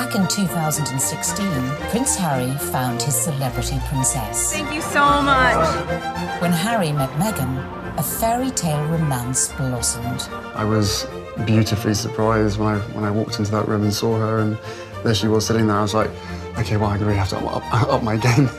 Back in 2016, Prince Harry found his celebrity princess. Thank you so much. When Harry met Meghan, a fairy tale romance blossomed. I was beautifully surprised when I walked into that room and saw her, and there she was sitting there. I was like, okay, well, I really have to up my game.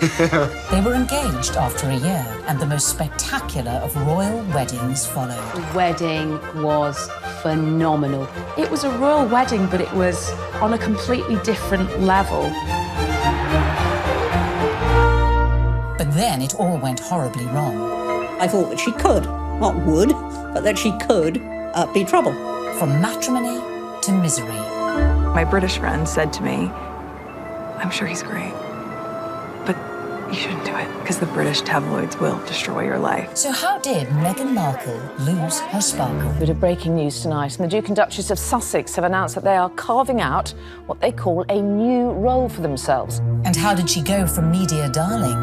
They were engaged after a year, and the most spectacular of royal weddings followed. The wedding was phenomenal. It was a royal wedding, but it was on a completely different level. But then it all went horribly wrong. I thought that she could, not would, but that she could be trouble. From matrimony to misery. My British friend said to me, I'm sure he's great, but you shouldn't do it because the British tabloids will destroy your life. So how did Meghan Markle lose her sparkle? Bit of breaking news tonight, and the Duke and Duchess of Sussex have announced that they are carving out what they call a new role for themselves. And how did she go from media darling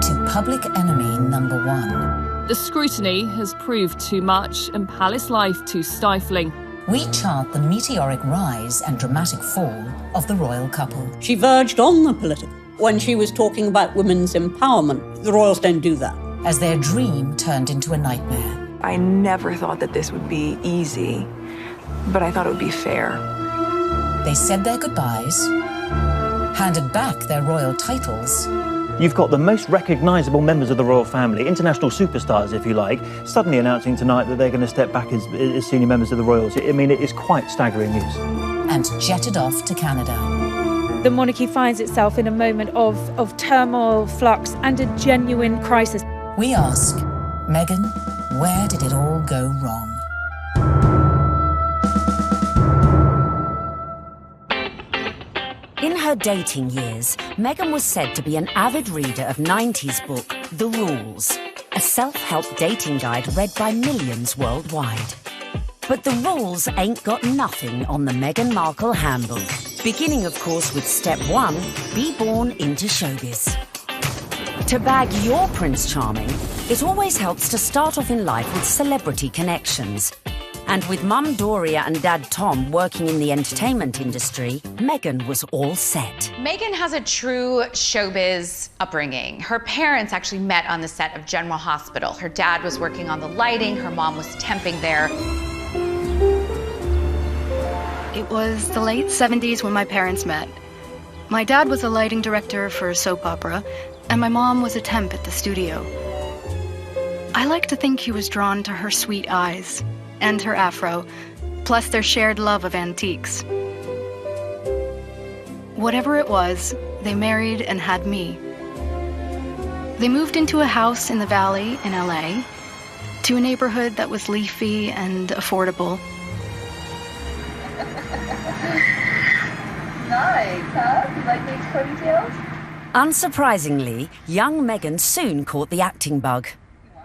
to public enemy number one? The scrutiny has proved too much and palace life too stifling. We chart the meteoric rise and dramatic fall of the royal couple. She verged on the political when she was talking about women's empowerment. The royals don't do that. As their dream turned into a nightmare. I never thought that this would be easy, but I thought it would be fair. They said their goodbyes, handed back their royal titles. You've got the most recognisable members of the royal family, international superstars, if you like, suddenly announcing tonight that they're going to step back as senior members of the royals. I mean, it is quite staggering news. And jetted off to Canada. The monarchy finds itself in a moment of turmoil, flux, and a genuine crisis. We ask, Meghan, where did it all go wrong? In her dating years, Meghan was said to be an avid reader of 90s book, The Rules, a self-help dating guide read by millions worldwide. But The Rules ain't got nothing on the Meghan Markle handbook. Beginning, of course, with step 1, be born into showbiz. To bag your Prince Charming, it always helps to start off in life with celebrity connections. And with Mum Doria and Dad Tom working in the entertainment industry, Meghan was all set. Meghan has a true showbiz upbringing. Her parents actually met on the set of General Hospital. Her dad was working on the lighting, her mom was temping there. It was the late 70s when my parents met. My dad was a lighting director for a soap opera, and my mom was a temp at the studio. I like to think he was drawn to her sweet eyes and her afro, plus their shared love of antiques. Whatever it was, they married and had me. They moved into a house in the Valley in LA, to a neighborhood that was leafy and affordable. Nice, huh? You like these ponytails? Unsurprisingly, young Meghan soon caught the acting bug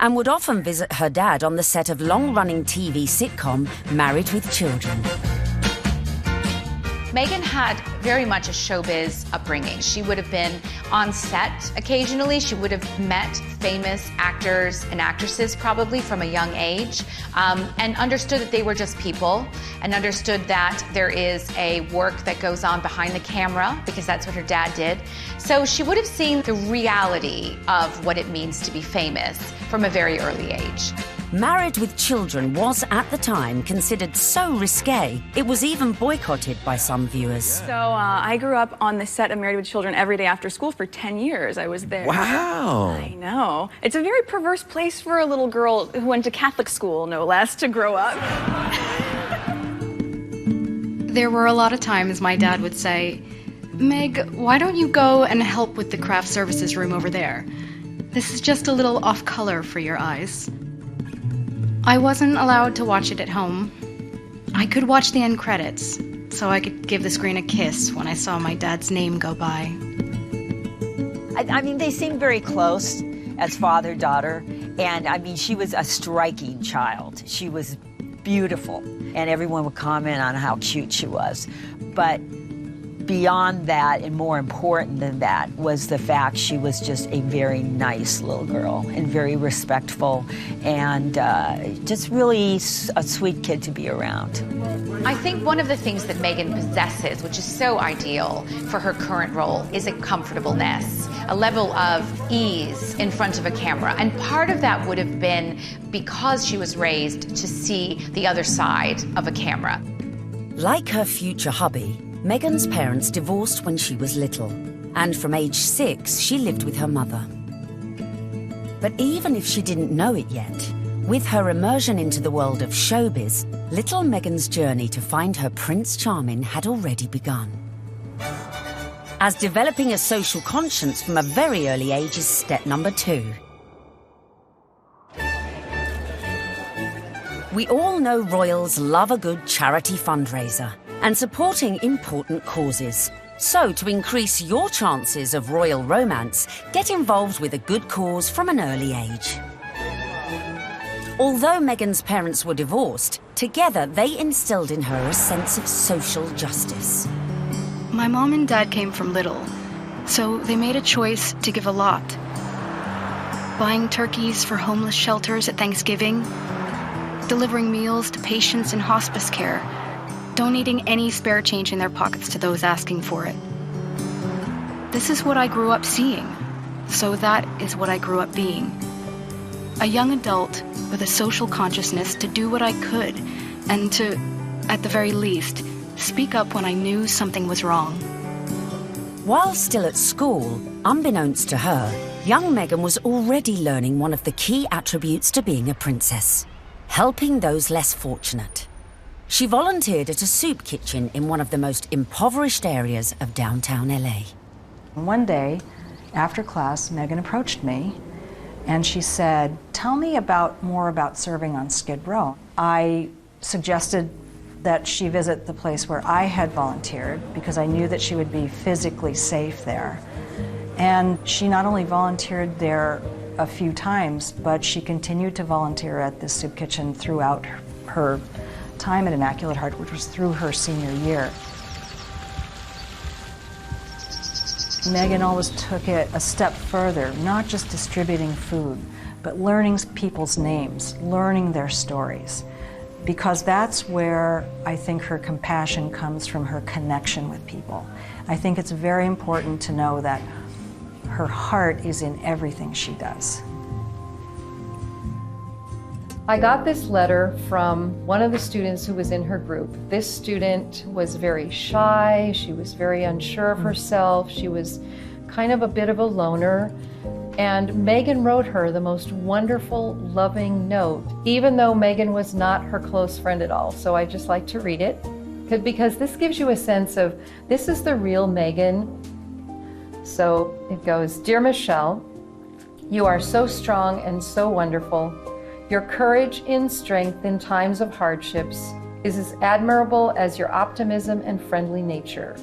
and would often visit her dad on the set of long-running TV sitcom Married with Children. Meghan had very much a showbiz upbringing. She would have been on set occasionally. She would have met famous actors and actresses probably from a young age, and understood that they were just people, and understood that there is a work that goes on behind the camera, because that's what her dad did. So she would have seen the reality of what it means to be famous from a very early age. Married with Children was, at the time, considered so risque, it was even boycotted by some viewers. So I grew up on the set of Married with Children every day after school for 10 years. I was there. Wow. I know. It's a very perverse place for a little girl who went to Catholic school, no less, to grow up. There were a lot of times my dad would say, Meg, why don't you go and help with the craft services room over there? This is just a little off color for your eyes. I wasn't allowed to watch it at home. I could watch the end credits, so I could give the screen a kiss when I saw my dad's name go by. I mean, they seemed very close as father-daughter, and I mean, she was a striking child. She was beautiful, and everyone would comment on how cute she was. But beyond that, and more important than that, was the fact she was just a very nice little girl and very respectful, and just really a sweet kid to be around. I think one of the things that Meghan possesses, which is so ideal for her current role, is a comfortableness, a level of ease in front of a camera. And part of that would have been because she was raised to see the other side of a camera. Like her future hubby, Meghan's parents divorced when she was little, and from age 6, she lived with her mother. But even if she didn't know it yet, with her immersion into the world of showbiz, little Meghan's journey to find her Prince Charming had already begun. As developing a social conscience from a very early age is step number 2. We all know royals love a good charity fundraiser and supporting important causes. So, to increase your chances of royal romance, get involved with a good cause from an early age. Although Meghan's parents were divorced, together they instilled in her a sense of social justice. My mom and dad came from little, so they made a choice to give a lot. Buying turkeys for homeless shelters at Thanksgiving, delivering meals to patients in hospice care, donating any spare change in their pockets to those asking for it. This is what I grew up seeing, so that is what I grew up being. A young adult with a social consciousness to do what I could and to, at the very least, speak up when I knew something was wrong. While still at school, unbeknownst to her, young Meghan was already learning one of the key attributes to being a princess: helping those less fortunate. She volunteered at a soup kitchen in one of the most impoverished areas of downtown LA. One day, after class, Meghan approached me and she said, "Tell me more about serving on Skid Row." I suggested that she visit the place where I had volunteered because I knew that she would be physically safe there. And she not only volunteered there a few times, but she continued to volunteer at this soup kitchen throughout her time at Immaculate Heart, which was through her senior year. Meghan always took it a step further, not just distributing food, but learning people's names, learning their stories, because that's where I think her compassion comes from, her connection with people. I think it's very important to know that her heart is in everything she does. I got this letter from one of the students who was in her group. This student was very shy, she was very unsure of herself, she was kind of a bit of a loner, and Meghan wrote her the most wonderful, loving note, even though Meghan was not her close friend at all. So I just like to read it, because this gives you a sense of, this is the real Meghan. So it goes, "Dear Michelle, you are so strong and so wonderful. Your courage in strength in times of hardships is as admirable as your optimism and friendly nature.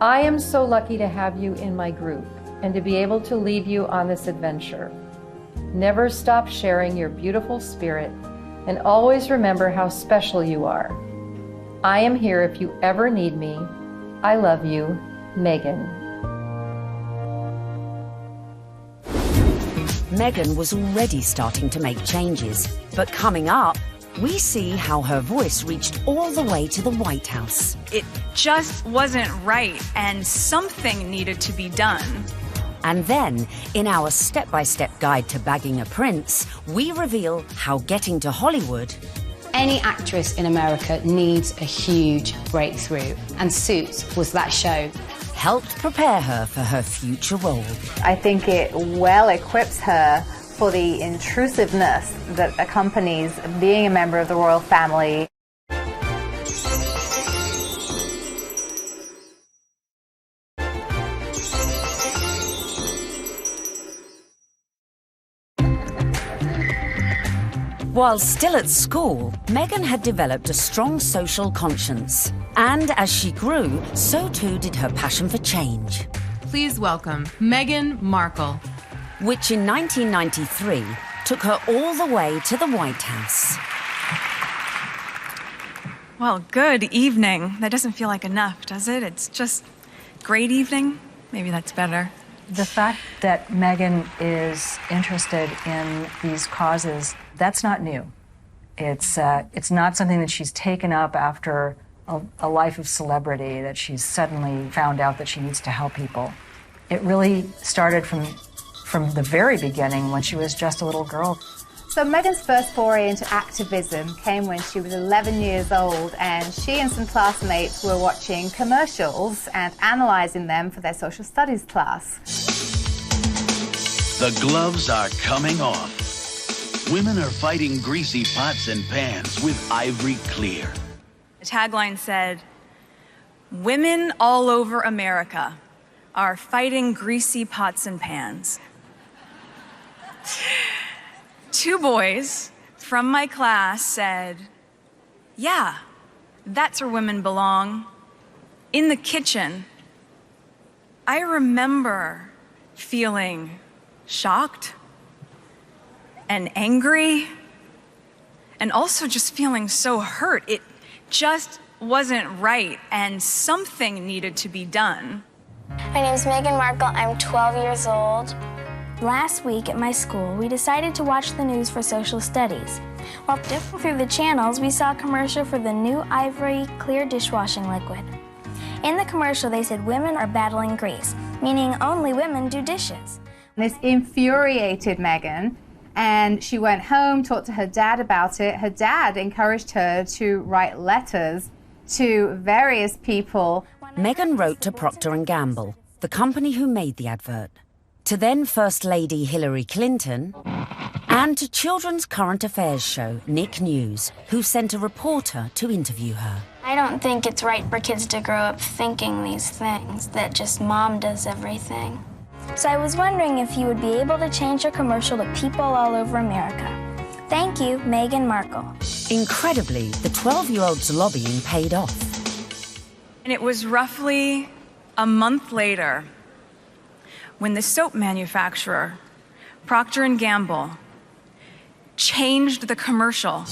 I am so lucky to have you in my group and to be able to lead you on this adventure. Never stop sharing your beautiful spirit and always remember how special you are. I am here if you ever need me. I love you, Meghan." Meghan was already starting to make changes, but coming up, we see how her voice reached all the way to the White House. It just wasn't right, and something needed to be done. And then, in our step-by-step guide to bagging a prince, we reveal how getting to Hollywood... Any actress in America needs a huge breakthrough, and Suits was that show. Helped prepare her for her future role. I think it well equips her for the intrusiveness that accompanies being a member of the royal family. While still at school, Meghan had developed a strong social conscience. And as she grew, so too did her passion for change. Please welcome Meghan Markle. Which in 1993 took her all the way to the White House. Well, good evening. That doesn't feel like enough, does it? It's just great evening. Maybe that's better. The fact that Meghan is interested in these causes, that's not new. It's not something that she's taken up after a life of celebrity, that she's suddenly found out that she needs to help people. It really started from the very beginning when she was just a little girl. So Meghan's first foray into activism came when she was 11 years old, and she and some classmates were watching commercials and analysing them for their social studies class. The gloves are coming off. Women are fighting greasy pots and pans with Ivory Clear. The tagline said, "Women all over America are fighting greasy pots and pans." 2 boys from my class said, "Yeah, that's where women belong, in the kitchen." I remember feeling shocked and angry, and also just feeling so hurt. It just wasn't right, and something needed to be done. My name's Meghan Markle. I'm 12 years old. Last week at my school, we decided to watch the news for social studies. While flipping through the channels, we saw a commercial for the new Ivory Clear dishwashing liquid. In the commercial, they said women are battling grease, meaning only women do dishes. This infuriated Meghan, and she went home, talked to her dad about it. Her dad encouraged her to write letters to various people. Meghan wrote to Procter & Gamble, the company who made the advert, to then First Lady Hillary Clinton, and to children's current affairs show Nick News, who sent a reporter to interview her. I don't think it's right for kids to grow up thinking these things, that just mom does everything. So I was wondering if you would be able to change your commercial to people all over America. Thank you, Meghan Markle. Incredibly, the 12-year-old's lobbying paid off. And it was roughly a month later when the soap manufacturer, Procter & Gamble, changed the commercial.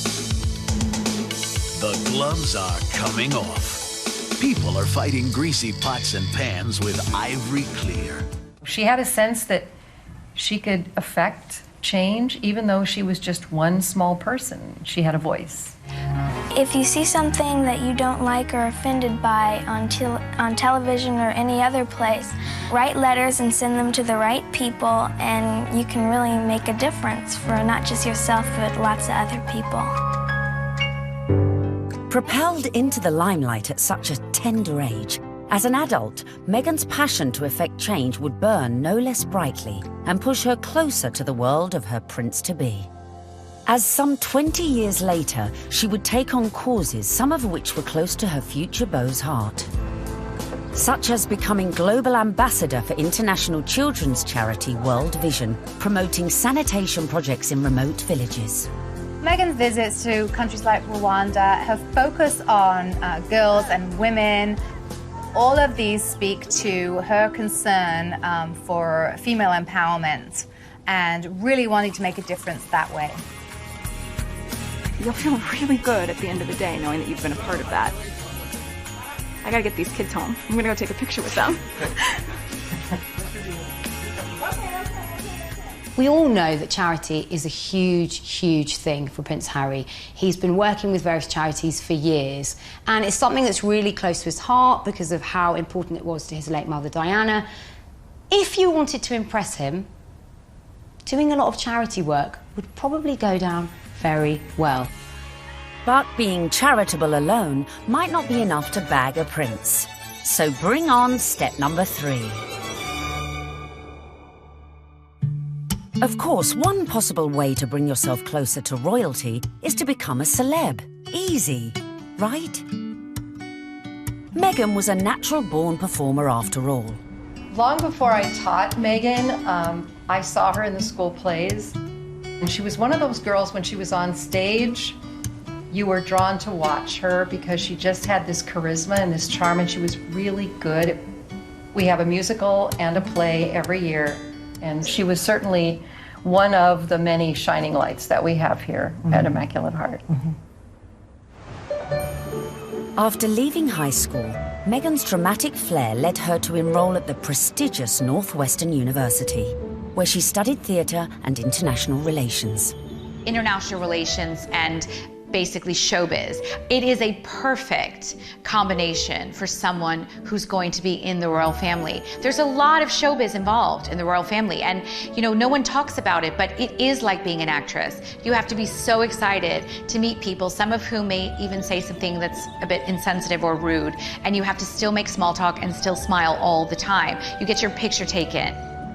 The gloves are coming off. People are fighting greasy pots and pans with Ivory Clear. She had a sense that she could affect change, even though she was just one small person. She had a voice. If you see something that you don't like or are offended by on television or any other place, write letters and send them to the right people, and you can really make a difference for not just yourself, but lots of other people. Propelled into the limelight at such a tender age, as an adult, Meghan's passion to effect change would burn no less brightly and push her closer to the world of her prince-to-be. As some 20 years later, she would take on causes, some of which were close to her future beau's heart, such as becoming global ambassador for international children's charity World Vision, promoting sanitation projects in remote villages. Meghan's visits to countries like Rwanda, her focus on girls and women, all of these speak to her concern for female empowerment and really wanting to make a difference that way. You'll feel really good at the end of the day knowing that you've been a part of that. I gotta get these kids home. I'm gonna go take a picture with them. We all know that charity is a huge, huge thing for Prince Harry. He's been working with various charities for years, and it's something that's really close to his heart because of how important it was to his late mother, Diana. If you wanted to impress him, doing a lot of charity work would probably go down very well. But being charitable alone might not be enough to bag a prince. So bring on step number 3. Of course, one possible way to bring yourself closer to royalty is to become a celeb. Easy, right? Meghan was a natural-born performer after all. Long before I taught Meghan, I saw her in the school plays. And she was one of those girls, when she was on stage, you were drawn to watch her because she just had this charisma and this charm, and she was really good. We have a musical and a play every year, and she was certainly one of the many shining lights that we have here at Immaculate Heart. After leaving high school, Meghan's dramatic flair led her to enroll at the prestigious Northwestern University, where she studied theatre and international relations. International relations and basically showbiz. It is a perfect combination for someone who's going to be in the royal family. There's a lot of showbiz involved in the royal family, and you know, no one talks about it, but it is like being an actress. You have to be so excited to meet people, some of whom may even say something that's a bit insensitive or rude, and you have to still make small talk and still smile all the time. You get your picture taken.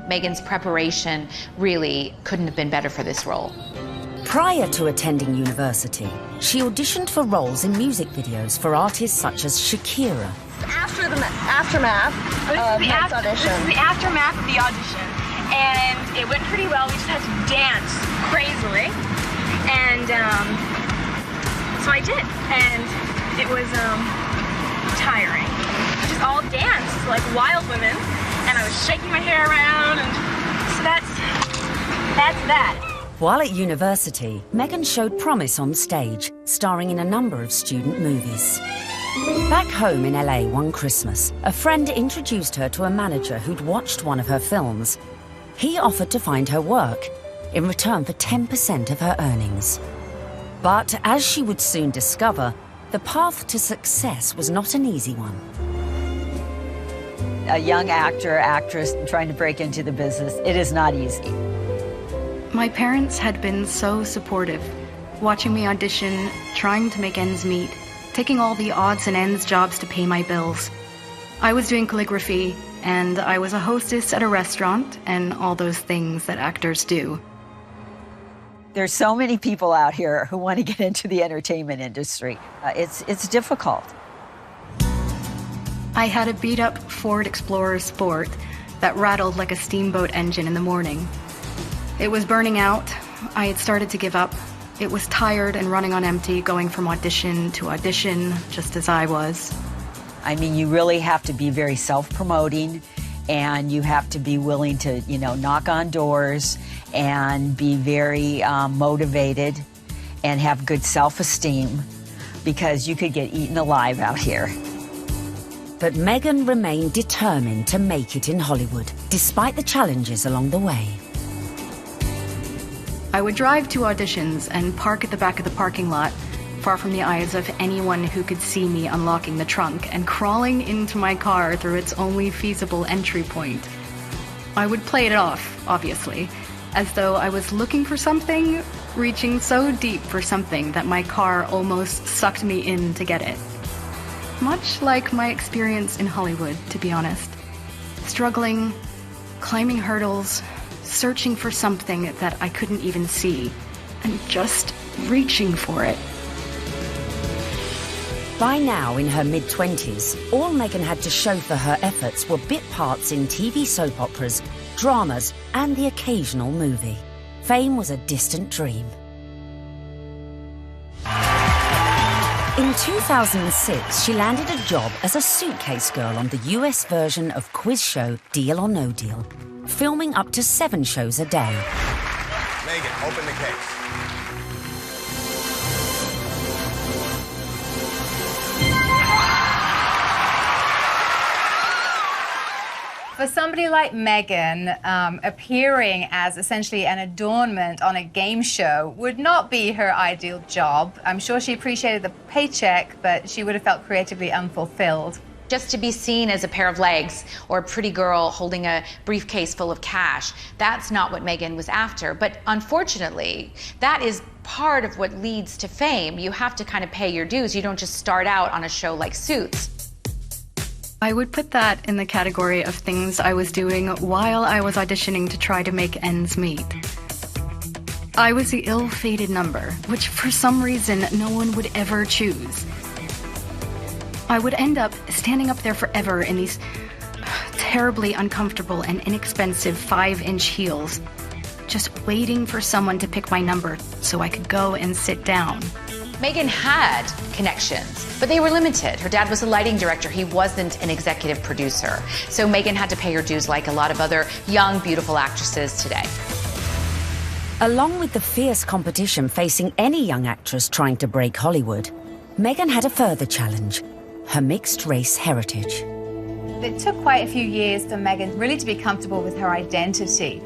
Meghan's preparation really couldn't have been better for this role. Prior to attending university, she auditioned for roles in music videos for artists such as Shakira. After the aftermath of the audition. This is the aftermath of the audition, and it went pretty well. We just had to dance crazily, and so I did, and it was tiring. We just all danced like wild women, and I was shaking my hair around, and so that's that. While at university, Meghan showed promise on stage, starring in a number of student movies. Back home in LA one Christmas, a friend introduced her to a manager who'd watched one of her films. He offered to find her work in return for 10% of her earnings. But as she would soon discover, the path to success was not an easy one. A young actor, actress trying to break into the business, it is not easy. My parents had been so supportive, watching me audition, trying to make ends meet, taking all the odds and ends jobs to pay my bills. I was doing calligraphy, and I was a hostess at a restaurant, and all those things that actors do. There's so many people out here who want to get into the entertainment industry. It's difficult. I had a beat-up Ford Explorer Sport that rattled like a steamboat engine in the morning. It was burning out. I had started to give up. It was tired and running on empty, going from audition to audition, just as I was. I mean, you really have to be very self-promoting, and you have to be willing to, you know, knock on doors and be very motivated and have good self-esteem, because you could get eaten alive out here. But Meghan remained determined to make it in Hollywood, despite the challenges along the way. I would drive to auditions and park at the back of the parking lot, far from the eyes of anyone who could see me unlocking the trunk and crawling into my car through its only feasible entry point. I would play it off, obviously, as though I was looking for something, reaching so deep for something that my car almost sucked me in to get it. Much like my experience in Hollywood, to be honest. Struggling, climbing hurdles, searching for something that I couldn't even see, and just reaching for it. By now, in her mid-20s, all Meghan had to show for her efforts were bit parts in TV soap operas, dramas, and the occasional movie. Fame was a distant dream. In 2006, she landed a job as a suitcase girl on the US version of quiz show Deal or No Deal, filming up to 7 shows a day. Meghan, open the case. For somebody like Meghan, appearing as essentially an adornment on a game show would not be her ideal job. I'm sure she appreciated the paycheck, but she would have felt creatively unfulfilled. Just to be seen as a pair of legs or a pretty girl holding a briefcase full of cash, that's not what Meghan was after. But unfortunately, that is part of what leads to fame. You have to kind of pay your dues. You don't just start out on a show like Suits. I would put that in the category of things I was doing while I was auditioning to try to make ends meet. I was the ill-fated number, which for some reason no one would ever choose. I would end up standing up there forever in these terribly uncomfortable and inexpensive 5-inch heels, just waiting for someone to pick my number so I could go and sit down. Meghan had connections, but they were limited. Her dad was a lighting director. He wasn't an executive producer. So Meghan had to pay her dues like a lot of other young, beautiful actresses today. Along with the fierce competition facing any young actress trying to break Hollywood, Meghan had a further challenge: her mixed-race heritage. It took quite a few years for Meghan really to be comfortable with her identity.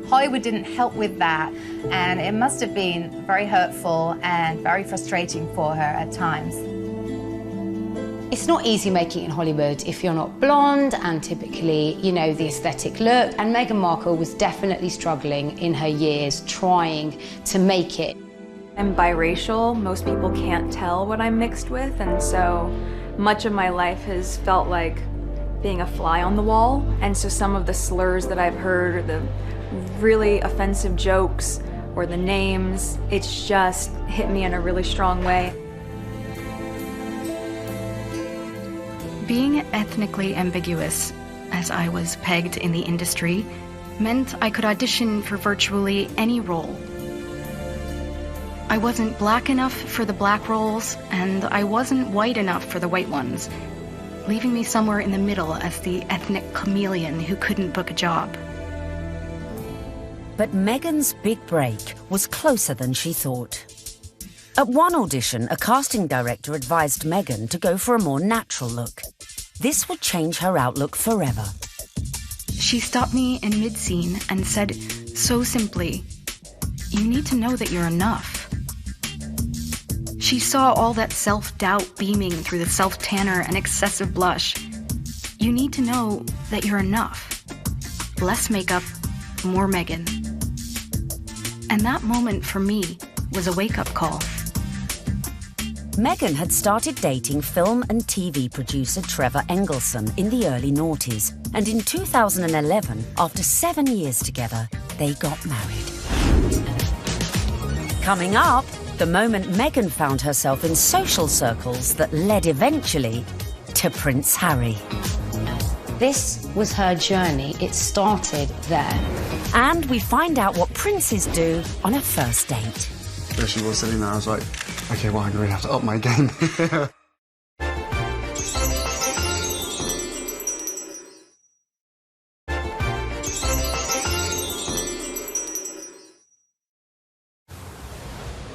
Hollywood didn't help with that, and it must have been very hurtful and very frustrating for her at times. It's not easy making it in Hollywood if you're not blonde and typically, you know, the aesthetic look. And Meghan Markle was definitely struggling in her years trying to make it. I'm biracial. Most people can't tell what I'm mixed with, and so much of my life has felt like being a fly on the wall. And so some of the slurs that I've heard, or the really offensive jokes, or the names, it's just hit me in a really strong way. Being ethnically ambiguous, as I was pegged in the industry, meant I could audition for virtually any role. I wasn't black enough for the black roles, and I wasn't white enough for the white ones, leaving me somewhere in the middle as the ethnic chameleon who couldn't book a job. But Meghan's big break was closer than she thought. At one audition, a casting director advised Meghan to go for a more natural look. This would change her outlook forever. She stopped me in mid-scene and said so simply, "You need to know that you're enough." She saw all that self-doubt beaming through the self-tanner and excessive blush. You need to know that you're enough. Less makeup, more Meghan. And that moment for me was a wake-up call. Meghan had started dating film and TV producer Trevor Engelson in the early noughties, and in 2011, after 7 years together, they got married. Coming up, the moment Meghan found herself in social circles that led eventually to Prince Harry. This was her journey. It started there. And we find out what princes do on a first date. There she was sitting there. I was like, okay, well, I really have to up my game.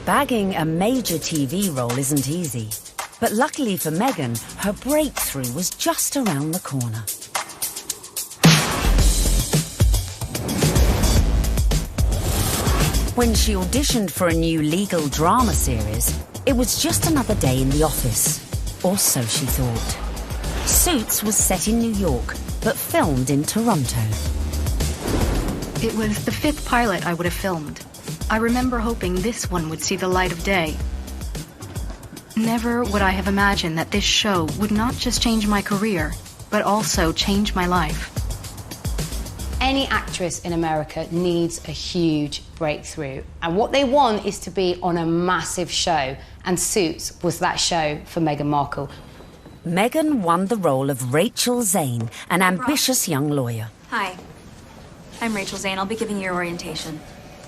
Bagging a major TV role isn't easy. But luckily for Meghan, her breakthrough was just around the corner. When she auditioned for a new legal drama series, it was just another day in the office. Or so she thought. Suits was set in New York, but filmed in Toronto. It was the 5th pilot I would have filmed. I remember hoping this one would see the light of day. Never would I have imagined that this show would not just change my career, but also change my life. Any actress in America needs a huge breakthrough. And what they want is to be on a massive show. And Suits was that show for Meghan Markle. Meghan won the role of Rachel Zane, an ambitious young lawyer. Hi, I'm Rachel Zane. I'll be giving you your orientation.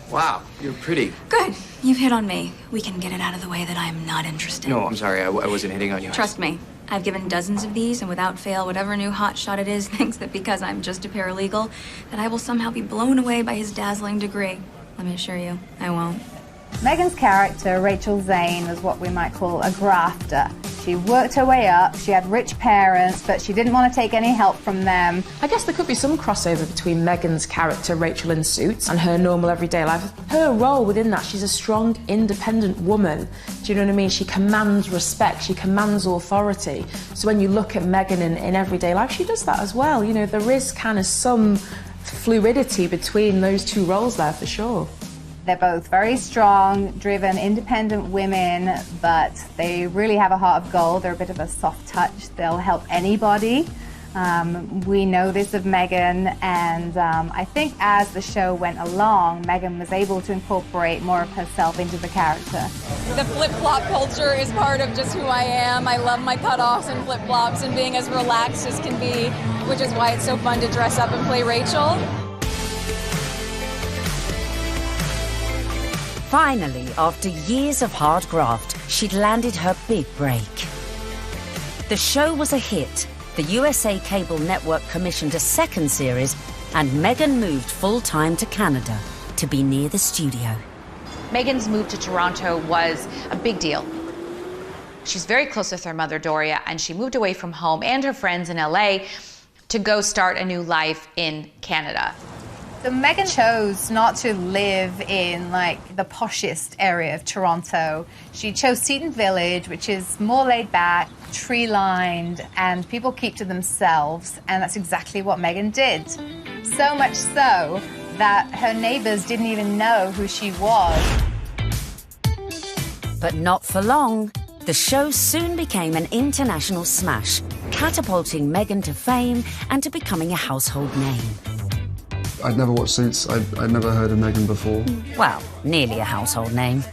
Wow, you're pretty. Good. You've hit on me. We can get it out of the way that I am not interested. No, I'm sorry. I wasn't hitting on you. Trust me. I've given dozens of these, and without fail, whatever new hotshot it is thinks that because I'm just a paralegal, that I will somehow be blown away by his dazzling degree. Let me assure you, I won't. Meghan's character, Rachel Zane, was what we might call a grafter. She worked her way up, she had rich parents, but she didn't want to take any help from them. I guess there could be some crossover between Meghan's character, Rachel in Suits, and her normal everyday life. Her role within that, she's a strong, independent woman. Do you know what I mean? She commands respect, she commands authority. So when you look at Meghan in everyday life, she does that as well. You know, there is kind of some fluidity between those two roles there for sure. They're both very strong, driven, independent women, but they really have a heart of gold. They're a bit of a soft touch. They'll help anybody. We know this of Meghan, and I think as the show went along, Meghan was able to incorporate more of herself into the character. The flip-flop culture is part of just who I am. I love my cutoffs and flip-flops and being as relaxed as can be, which is why it's so fun to dress up and play Rachel. Finally, after years of hard graft, she'd landed her big break. The show was a hit. The USA Cable Network commissioned a second series, and Meghan moved full-time to Canada to be near the studio. Meghan's move to Toronto was a big deal. She's very close with her mother, Doria, and she moved away from home and her friends in LA to go start a new life in Canada. So Meghan chose not to live in like the poshest area of Toronto. She chose Seton Village, which is more laid back, tree-lined, and people keep to themselves, and that's exactly what Meghan did. So much so that her neighbors didn't even know who she was. But not for long. The show soon became an international smash, catapulting Meghan to fame and to becoming a household name. I'd never watched Suits. I'd never heard of Meghan before. Well, nearly a household name.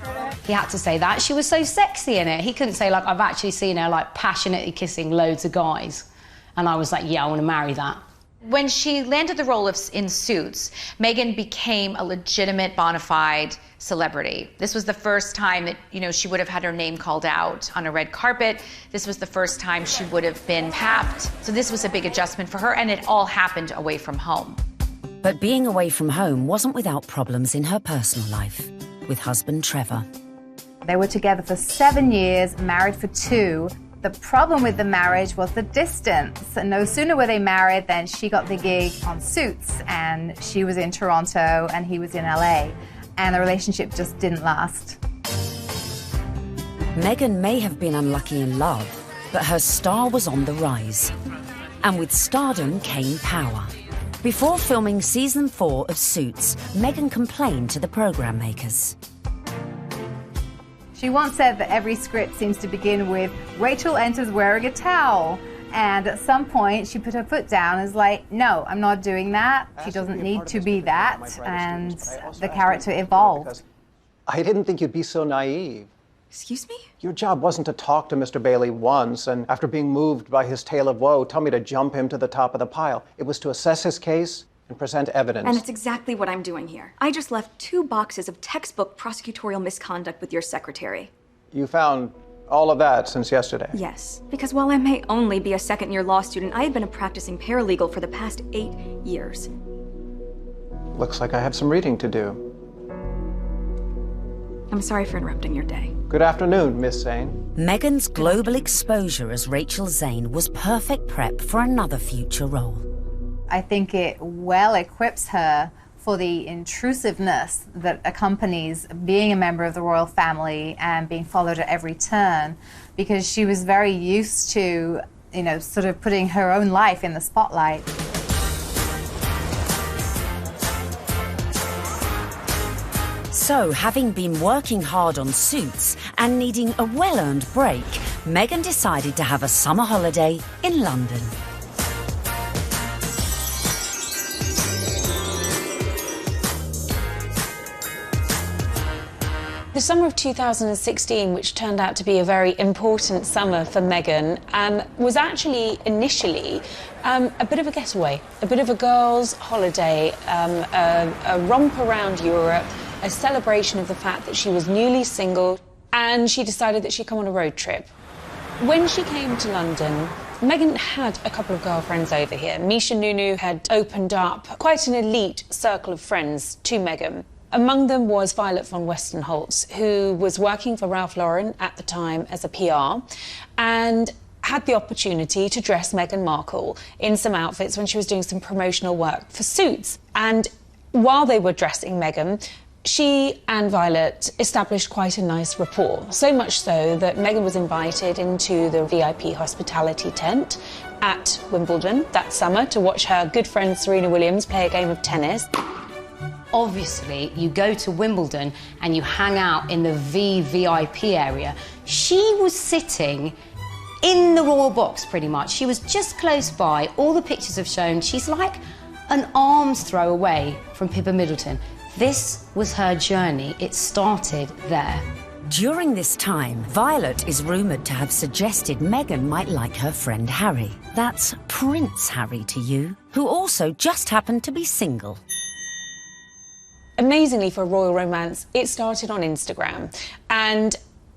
He had to say that. She was so sexy in it. He couldn't say, like, I've actually seen her, like, passionately kissing loads of guys. And I was like, yeah, I want to marry that. When she landed the role in Suits, Meghan became a legitimate, bona fide celebrity. This was the first time that, you know, she would have had her name called out on a red carpet. This was the first time she would have been tapped. So this was a big adjustment for her, and it all happened away from home. But being away from home wasn't without problems in her personal life, with husband Trevor. They were together for 7 years, married for 2. The problem with the marriage was the distance. And no sooner were they married than she got the gig on Suits, and she was in Toronto and he was in LA. And the relationship just didn't last. Meghan may have been unlucky in love, but her star was on the rise. And with stardom came power. Before filming season 4 of Suits, Meghan complained to the programme makers. She once said that every script seems to begin with, Rachel enters wearing a towel. And at some point, she put her foot down and was like, no, I'm not doing that. She doesn't need to be that. And the character evolved. I didn't think you'd be so naive. Excuse me? Your job wasn't to talk to Mr. Bailey once and, after being moved by his tale of woe, tell me to jump him to the top of the pile. It was to assess his case and present evidence. And it's exactly what I'm doing here. I just left 2 boxes of textbook prosecutorial misconduct with your secretary. You found all of that since yesterday? Yes, because while I may only be a second-year law student, I have been a practicing paralegal for the past 8 years. Looks like I have some reading to do. I'm sorry for interrupting your day. Good afternoon, Miss Zane. Meghan's global exposure as Rachel Zane was perfect prep for another future role. I think it well equips her for the intrusiveness that accompanies being a member of the royal family and being followed at every turn, because she was very used to, you know, sort of putting her own life in the spotlight. So, having been working hard on Suits and needing a well-earned break, Meghan decided to have a summer holiday in London. The summer of 2016, which turned out to be a very important summer for Meghan, was actually initially a bit of a getaway, a bit of a girls' holiday, a romp around Europe, a celebration of the fact that she was newly single, and she decided that she'd come on a road trip. When she came to London, Meghan had a couple of girlfriends over here. Misha Nunu had opened up quite an elite circle of friends to Meghan. Among them was Violet von Westenholz, who was working for Ralph Lauren at the time as a PR, and had the opportunity to dress Meghan Markle in some outfits when she was doing some promotional work for Suits. And while they were dressing Meghan, she and Violet established quite a nice rapport, so much so that Meghan was invited into the VIP hospitality tent at Wimbledon that summer to watch her good friend Serena Williams play a game of tennis. Obviously, you go to Wimbledon and you hang out in the VVIP area. She was sitting in the royal box, pretty much. She was just close by. All the pictures have shown she's like an arm's throw away from Pippa Middleton. This was her journey. It started there. During this time, Violet is rumoured to have suggested Meghan might like her friend Harry. That's Prince Harry to you, who also just happened to be single. Amazingly, for a royal romance, it started on Instagram. And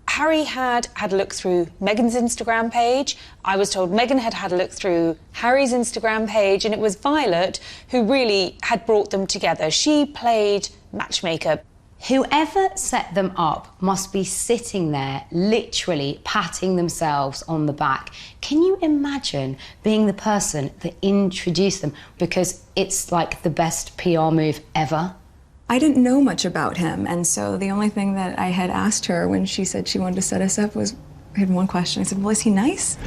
Harry had a look through Meghan's Instagram page. I was told Meghan had a look through Harry's Instagram page, and it was Violet who really had brought them together. She played matchmaker. Whoever set them up must be sitting there, literally patting themselves on the back. Can you imagine being the person that introduced them? Because it's like the best PR move ever. I didn't know much about him, and so the only thing that I had asked her when she said she wanted to set us up was, I had one question. I said, well, is he nice?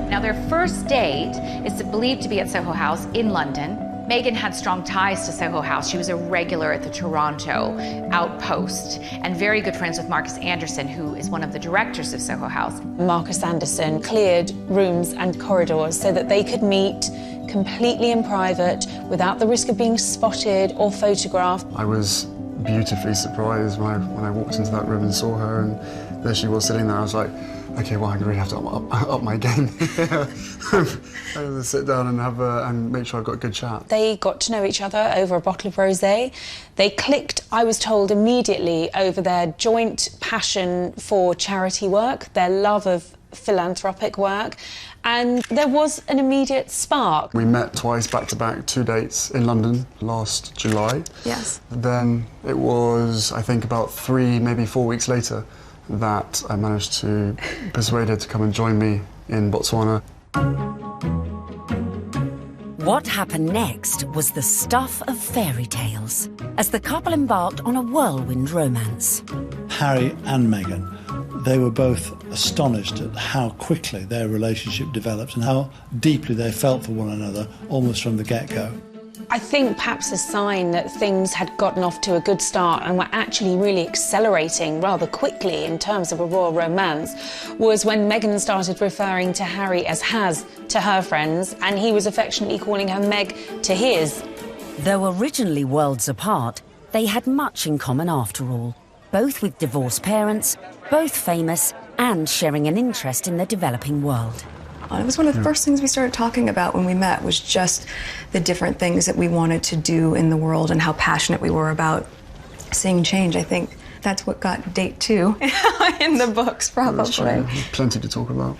Now, their first date is believed to be at Soho House in London. Meghan had strong ties to Soho House. She was a regular at the Toronto outpost and very good friends with Marcus Anderson, who is one of the directors of Soho House. Marcus Anderson cleared rooms and corridors so that they could meet completely in private without the risk of being spotted or photographed. I was beautifully surprised when I walked into that room and saw her, and there she was sitting there. I was like, okay, well, I really have to up my game. I'm going to sit down and and make sure I've got a good chat. They got to know each other over a bottle of rosé. They clicked, I was told, immediately over their joint passion for charity work, their love of philanthropic work, and there was an immediate spark. We met twice, back-to-back, 2 dates in London last July. Yes. Then it was, I think, about 3, maybe 4 weeks later that I managed to persuade her to come and join me in Botswana. What happened next was the stuff of fairy tales, as the couple embarked on a whirlwind romance. Harry and Meghan, they were both astonished at how quickly their relationship developed and how deeply they felt for one another almost from the get-go. I think perhaps a sign that things had gotten off to a good start and were actually really accelerating rather quickly in terms of a royal romance was when Meghan started referring to Harry as Has to her friends, and he was affectionately calling her Meg to his. Though originally worlds apart, they had much in common after all, both with divorced parents, both famous, and sharing an interest in the developing world. It was one of the first things we started talking about when we met, was just the different things that we wanted to do in the world and how passionate we were about seeing change. I think that's what got date 2 in the books, probably. That's true. Plenty to talk about.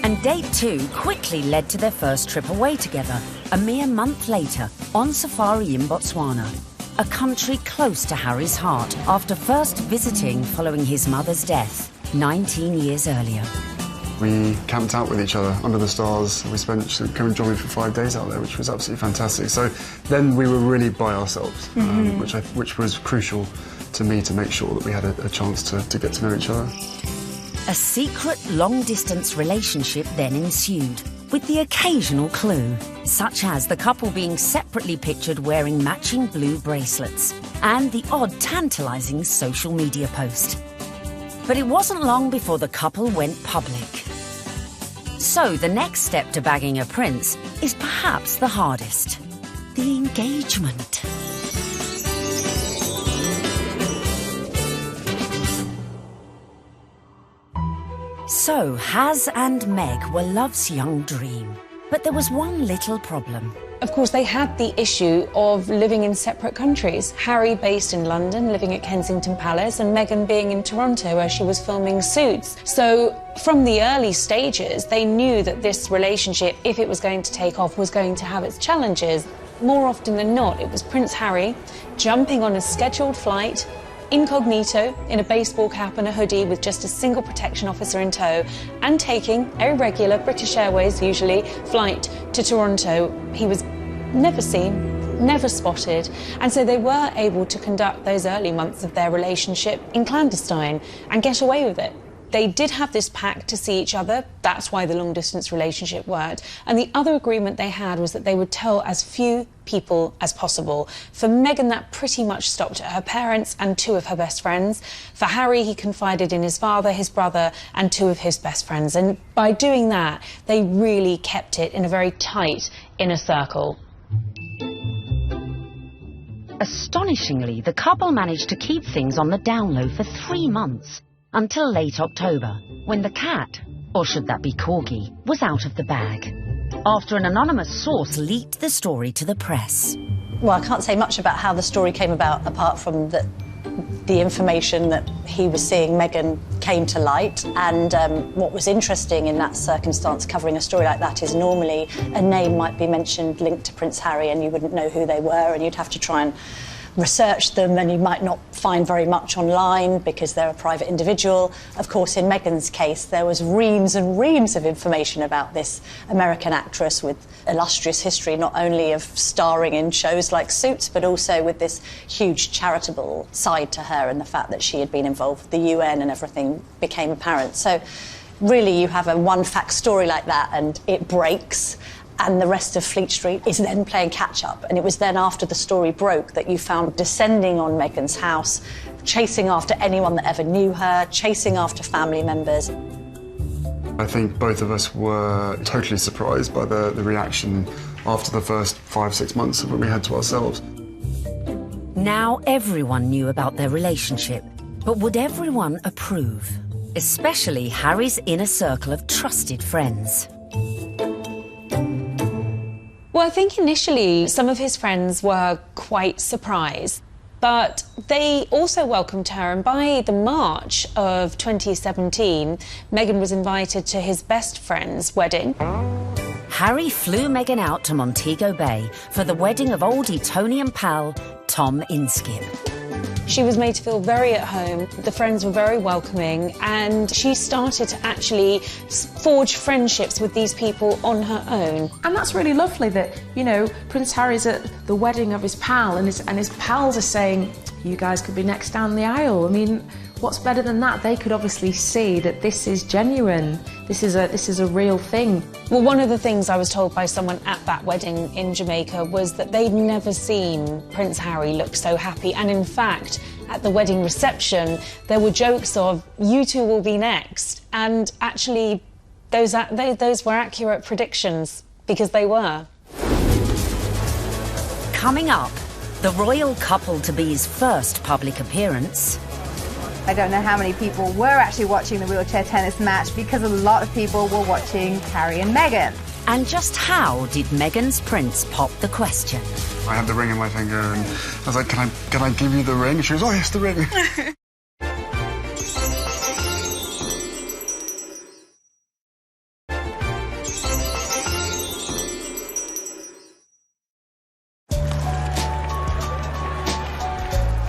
And date 2 quickly led to their first trip away together, a mere month later, on safari in Botswana, a country close to Harry's heart after first visiting following his mother's death 19 years earlier. We camped out with each other under the stars. We spent, she came and joined me for 5 days out there, which was absolutely fantastic. So then we were really by ourselves, which was crucial to me to make sure that we had a chance to get to know each other. A secret long-distance relationship then ensued, with the occasional clue, such as the couple being separately pictured wearing matching blue bracelets, and the odd tantalising social media post. But it wasn't long before the couple went public. So the next step to bagging a prince is perhaps the hardest: the engagement. So, Has and Meg were love's young dream. But there was one little problem. Of course, they had the issue of living in separate countries. Harry based in London, living at Kensington Palace, and Meghan being in Toronto, where she was filming Suits. So, from the early stages, they knew that this relationship, if it was going to take off, was going to have its challenges. More often than not, it was Prince Harry jumping on a scheduled flight, incognito, in a baseball cap and a hoodie with just a single protection officer in tow, and taking a regular British Airways, usually, flight to Toronto. He was never seen, never spotted, and so they were able to conduct those early months of their relationship in clandestine and get away with it. They did have this pact to see each other. That's why the long-distance relationship worked. And the other agreement they had was that they would tell as few people as possible. For Meghan, that pretty much stopped at her parents and 2 of her best friends. For Harry, he confided in his father, his brother, and 2 of his best friends. And by doing that, they really kept it in a very tight inner circle. Astonishingly, the couple managed to keep things on the down low for 3 months, until late October, when the cat, or should that be corgi, was out of the bag, after an anonymous source leaked the story to the press. Well, I can't say much about how the story came about, apart from that the information that he was seeing Meghan came to light. And what was interesting in that circumstance, covering a story like that, is normally a name might be mentioned linked to Prince Harry and you wouldn't know who they were, and you'd have to try and research them, and you might not find very much online because they're a private individual. Of course, in Meghan's case, there was reams and reams of information about this American actress with illustrious history, not only of starring in shows like Suits, but also with this huge charitable side to her, and the fact that she had been involved with the UN and everything became apparent. So really, you have a one-fact story like that and it breaks, and the rest of Fleet Street is then playing catch-up. And it was then after the story broke that you found descending on Meghan's house, chasing after anyone that ever knew her, chasing after family members. I think both of us were totally surprised by the reaction after the first 5-6 months of when we had to ourselves. Now everyone knew about their relationship, but would everyone approve? Especially Harry's inner circle of trusted friends. Well, I think initially some of his friends were quite surprised, but they also welcomed her, and by the March of 2017, Meghan was invited to his best friend's wedding. Harry flew Meghan out to Montego Bay for the wedding of old Etonian pal Tom Inskip. She was made to feel very at home, the friends were very welcoming, and she started to actually forge friendships with these people on her own. And that's really lovely that, you know, Prince Harry's at the wedding of his pal and his pals are saying, you guys could be next down the aisle. I mean, what's better than that? They could obviously see that this is genuine. This is a real thing. Well, one of the things I was told by someone at that wedding in Jamaica was that they'd never seen Prince Harry look so happy. And in fact, at the wedding reception, there were jokes of, you two will be next. And actually, those were accurate predictions, because they were. Coming up, the royal couple-to-be's first public appearance. I don't know how many people were actually watching the wheelchair tennis match because a lot of people were watching Harry and Meghan. And just how did Meghan's prince pop the question? I had the ring in my finger and I was like, can I give you the ring? She was, oh yes, the ring.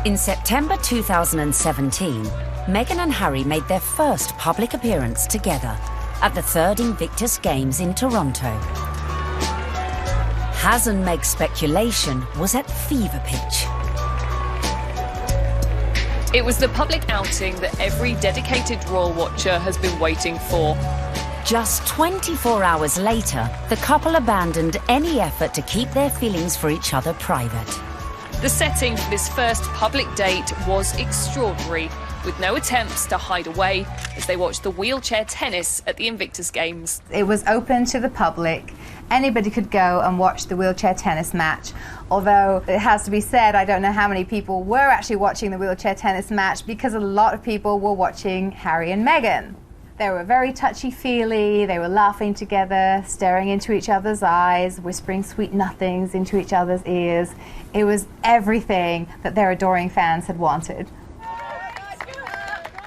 In September 2017, Meghan and Harry made their first public appearance together at the 3rd Invictus Games in Toronto. Has and Meg's speculation was at fever pitch. It was the public outing that every dedicated royal watcher has been waiting for. Just 24 hours later, the couple abandoned any effort to keep their feelings for each other private. The setting for this first public date was extraordinary, with no attempts to hide away as they watched the wheelchair tennis at the Invictus Games. It was open to the public. Anybody could go and watch the wheelchair tennis match. Although it has to be said, I don't know how many people were actually watching the wheelchair tennis match because a lot of people were watching Harry and Meghan. They were very touchy-feely, they were laughing together, staring into each other's eyes, whispering sweet nothings into each other's ears. It was everything that their adoring fans had wanted.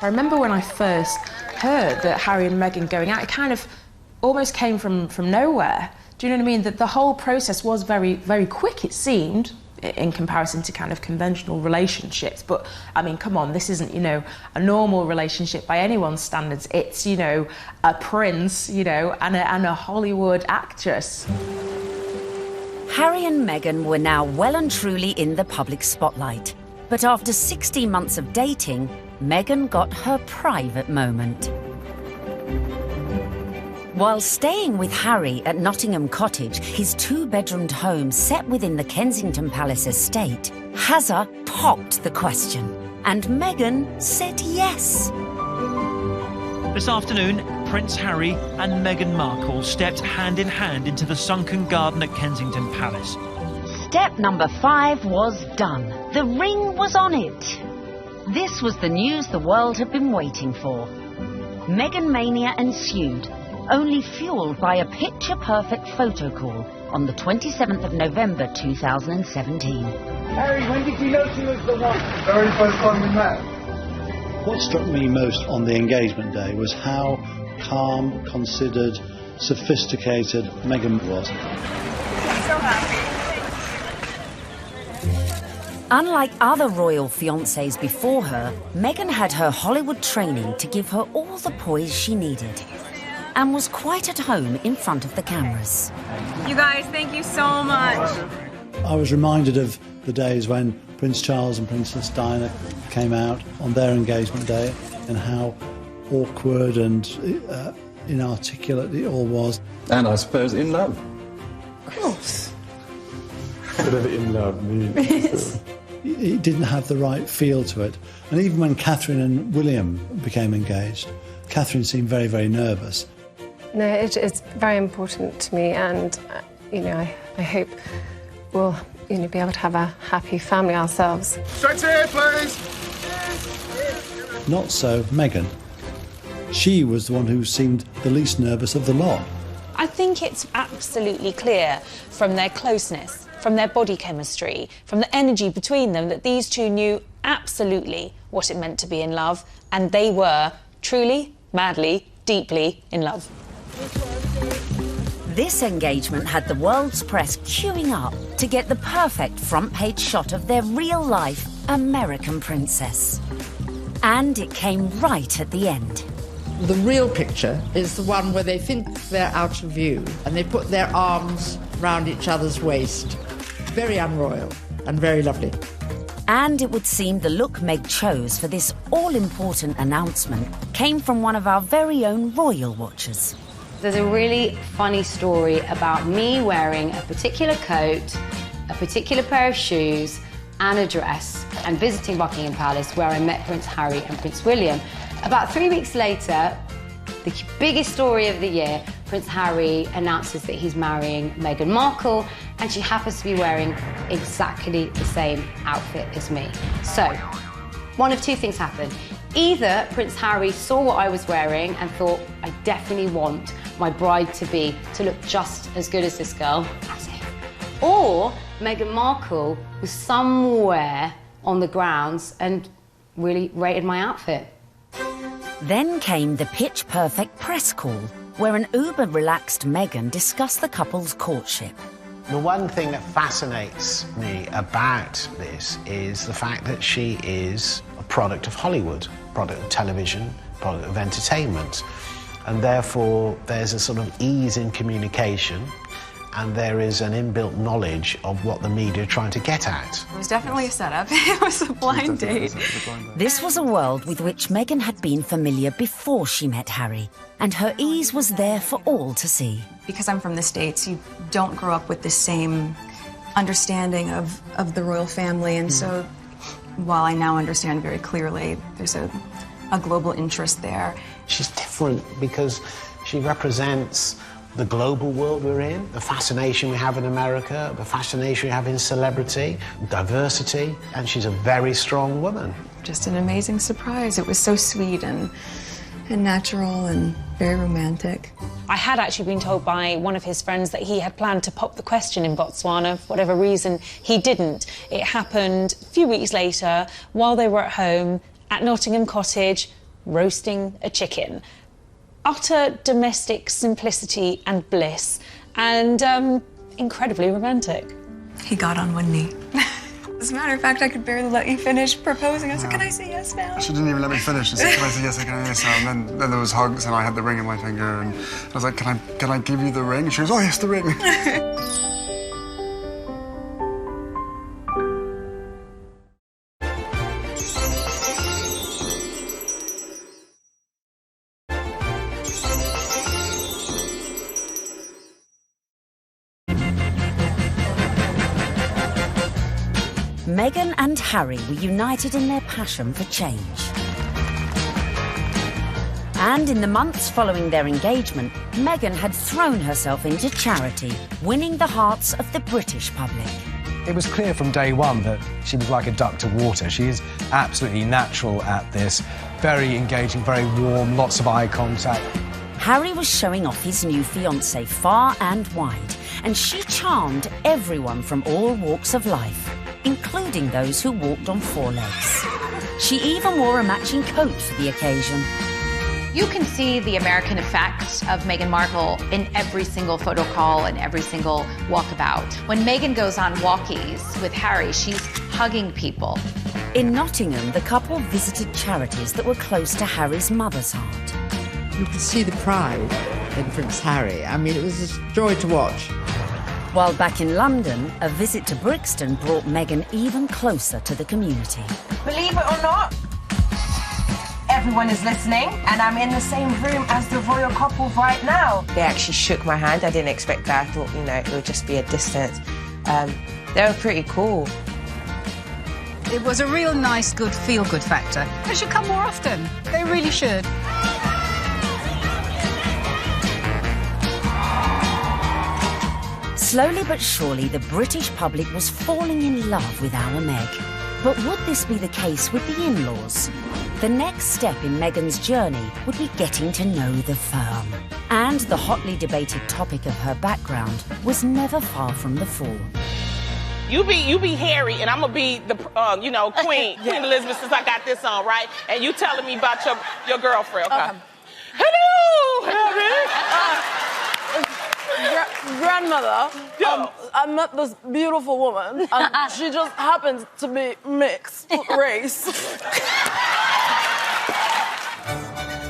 I remember when I first heard that Harry and Meghan going out, it kind of almost came from nowhere. Do you know what I mean? That the whole process was very, very quick, it seemed, in comparison to kind of conventional relationships. But, I mean, come on, this isn't, you know, a normal relationship by anyone's standards. It's, you know, a prince, you know, and a Hollywood actress. Harry and Meghan were now well and truly in the public spotlight. But after 16 months of dating, Meghan got her private moment. While staying with Harry at Nottingham Cottage, his 2-bedroomed home set within the Kensington Palace estate, Hazza popped the question, and Meghan said yes. This afternoon, Prince Harry and Meghan Markle stepped hand in hand into the sunken garden at Kensington Palace. Step number 5 was done. The ring was on it. This was the news the world had been waiting for. Meghan mania ensued, only fueled by a picture-perfect photo call on the 27th of November 2017. Harry, when did you know she was the one? The very first time we met. What struck me most on the engagement day was how calm, considered, sophisticated Meghan was. I'm so happy. Unlike other royal fiancés before her, Meghan had her Hollywood training to give her all the poise she needed and was quite at home in front of the cameras. You guys, thank you so much. I was reminded of the days when Prince Charles and Princess Diana came out on their engagement day and how awkward and inarticulate it all was. And I suppose in love. Of course. Whatever in love means. It didn't have the right feel to it. And even when Catherine and William became engaged, Catherine seemed very, very nervous. No, it's very important to me, and I hope we'll be able to have a happy family ourselves. Straight here, please. Not so Meghan. She was the one who seemed the least nervous of the lot. I think it's absolutely clear from their closeness, from their body chemistry, from the energy between them, that these two knew absolutely what it meant to be in love, and they were truly, madly, deeply in love. This engagement had the world's press queuing up to get the perfect front-page shot of their real-life American princess. And it came right at the end. The real picture is the one where they think they're out of view and they put their arms round each other's waist. Very unroyal and very lovely. And it would seem the look Meg chose for this all-important announcement came from one of our very own royal watchers. There's a really funny story about me wearing a particular coat, a particular pair of shoes and a dress and visiting Buckingham Palace where I met Prince Harry and Prince William. About 3 weeks later, the biggest story of the year, Prince Harry announces that he's marrying Meghan Markle, and she happens to be wearing exactly the same outfit as me. So, one of two things happened. Either Prince Harry saw what I was wearing and thought, I definitely want my bride-to-be to look just as good as this girl, as if. Or Meghan Markle was somewhere on the grounds and really rated my outfit. Then came the pitch-perfect press call, where an uber-relaxed Meghan discussed the couple's courtship. The one thing that fascinates me about this is the fact that she is a product of Hollywood, product of television, product of entertainment, and therefore there's a sort of ease in communication, and there is an inbuilt knowledge of what the media are trying to get at. It was definitely a setup. It was a blind date. This was a world with which Meghan had been familiar before she met Harry, and her ease was there for all to see. Because I'm from the States, you don't grow up with the same understanding of the royal family, and so while I now understand very clearly, there's a global interest there. She's different because she represents the global world we're in, the fascination we have in America, the fascination we have in celebrity, diversity, and she's a very strong woman. Just an amazing surprise. It was so sweet and natural and very romantic. I had actually been told by one of his friends that he had planned to pop the question in Botswana. For whatever reason, he didn't. It happened a few weeks later while they were at home at Nottingham Cottage roasting a chicken. Utter domestic simplicity and bliss, and incredibly romantic. He got on one knee. As a matter of fact, I could barely let you finish proposing. I was like, can I say yes now? She didn't even let me finish. She said, can I say yes, can I say yes now? And then there was hugs, and I had the ring in my finger, and I was like, can I give you the ring? She was, oh, yes, the ring. Meghan and Harry were united in their passion for change. And in the months following their engagement, Meghan had thrown herself into charity, winning the hearts of the British public. It was clear from day one that she was like a duck to water. She is absolutely natural at this, very engaging, very warm, lots of eye contact. Harry was showing off his new fiancée far and wide, and she charmed everyone from all walks of life, including those who walked on four legs. She even wore a matching coat for the occasion. You can see the American effect of Meghan Markle in every single photo call and every single walkabout. When Meghan goes on walkies with Harry, she's hugging people. In Nottingham, the couple visited charities that were close to Harry's mother's heart. You could see the pride in Prince Harry. I mean, it was a joy to watch. While back in London, a visit to Brixton brought Meghan even closer to the community. Believe it or not, everyone is listening, and I'm in the same room as the royal couple right now. They actually shook my hand. I didn't expect that. I thought, you know, it would just be a distance. They were pretty cool. It was a real nice, good, feel-good factor. They should come more often. They really should. Slowly but surely, the British public was falling in love with our Meg. But would this be the case with the in-laws? The next step in Meghan's journey would be getting to know the firm. And the hotly debated topic of her background was never far from the fore. You be Harry, and I'm gonna be the, Queen Elizabeth, since I got this on, right? And you telling me about your girlfriend, okay? Hello, Grandmother, I met this beautiful woman, and she just happens to be mixed race.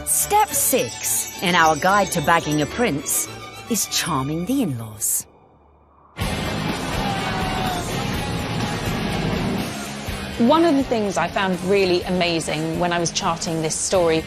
Step 6 in our guide to bagging a prince is charming the in-laws. One of the things I found really amazing when I was charting this story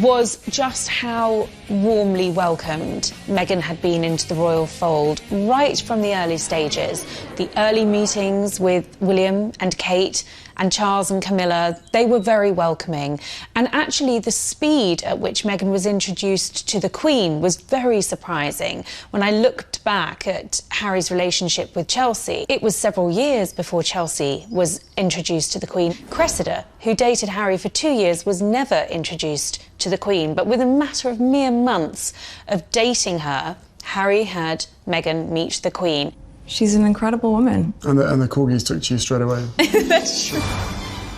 was just how warmly welcomed Meghan had been into the royal fold right from the early stages. The early meetings with William and Kate and Charles and Camilla, they were very welcoming. And actually the speed at which Meghan was introduced to the Queen was very surprising. When I looked back at Harry's relationship with Chelsea, it was several years before Chelsea was introduced to the Queen. Cressida, who dated Harry for 2 years, was never introduced to the Queen, but within a matter of mere months of dating her, Harry had Meghan meet the Queen. She's an incredible woman. And the corgis took to you straight away. That's true.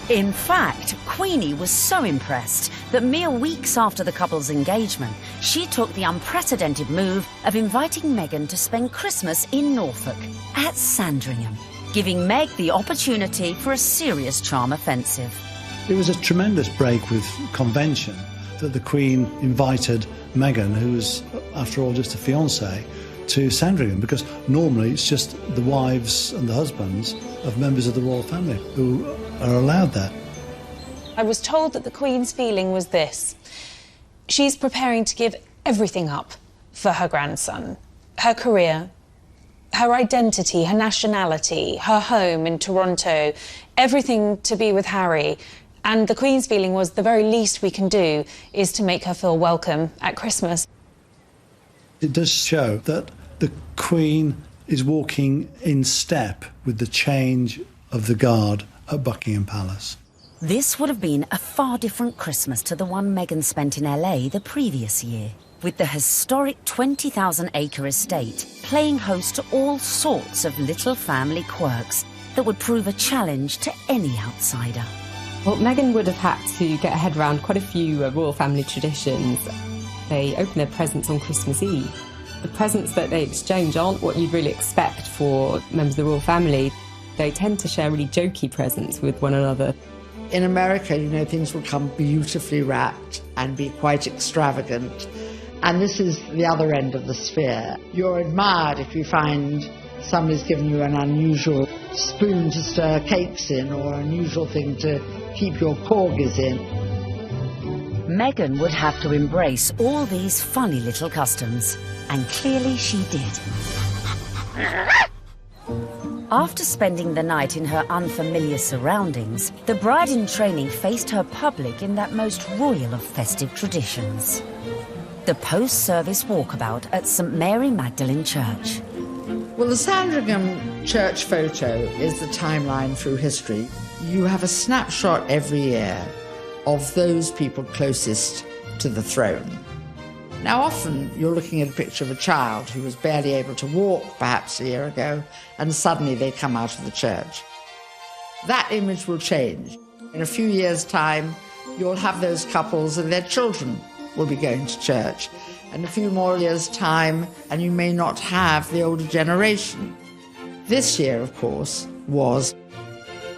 In fact, Queenie was so impressed that mere weeks after the couple's engagement, she took the unprecedented move of inviting Meghan to spend Christmas in Norfolk at Sandringham, giving Meg the opportunity for a serious charm offensive. It was a tremendous break with convention that the Queen invited Meghan, who was, after all, just a fiancée, to Sandringham, because normally it's just the wives and the husbands of members of the royal family who are allowed that. I was told that the Queen's feeling was this: she's preparing to give everything up for her grandson, her career, her identity, her nationality, her home in Toronto, everything to be with Harry. And the Queen's feeling was the very least we can do is to make her feel welcome at Christmas. It does show that the Queen is walking in step with the change of the guard at Buckingham Palace. This would have been a far different Christmas to the one Meghan spent in LA the previous year, with the historic 20,000-acre estate playing host to all sorts of little family quirks that would prove a challenge to any outsider. Well, Meghan would have had to get her head around quite a few royal family traditions. They open their presents on Christmas Eve. The presents that they exchange aren't what you'd really expect for members of the royal family. They tend to share really jokey presents with one another. In America, things will come beautifully wrapped and be quite extravagant. And this is the other end of the sphere. You're admired if you find somebody's given you an unusual spoon to stir cakes in, or an unusual thing to keep your porgies in. Meghan would have to embrace all these funny little customs, and clearly she did. After spending the night in her unfamiliar surroundings, the bride-in-training faced her public in that most royal of festive traditions: the post-service walkabout at St Mary Magdalene Church. Well, the Sandringham church photo is the timeline through history. You have a snapshot every year of those people closest to the throne. Now, often you're looking at a picture of a child who was barely able to walk perhaps a year ago, and suddenly they come out of the church. That image will change. In a few years' time, you'll have those couples and their children will be going to church. In a few more years' time, and you may not have the older generation. This year, of course, was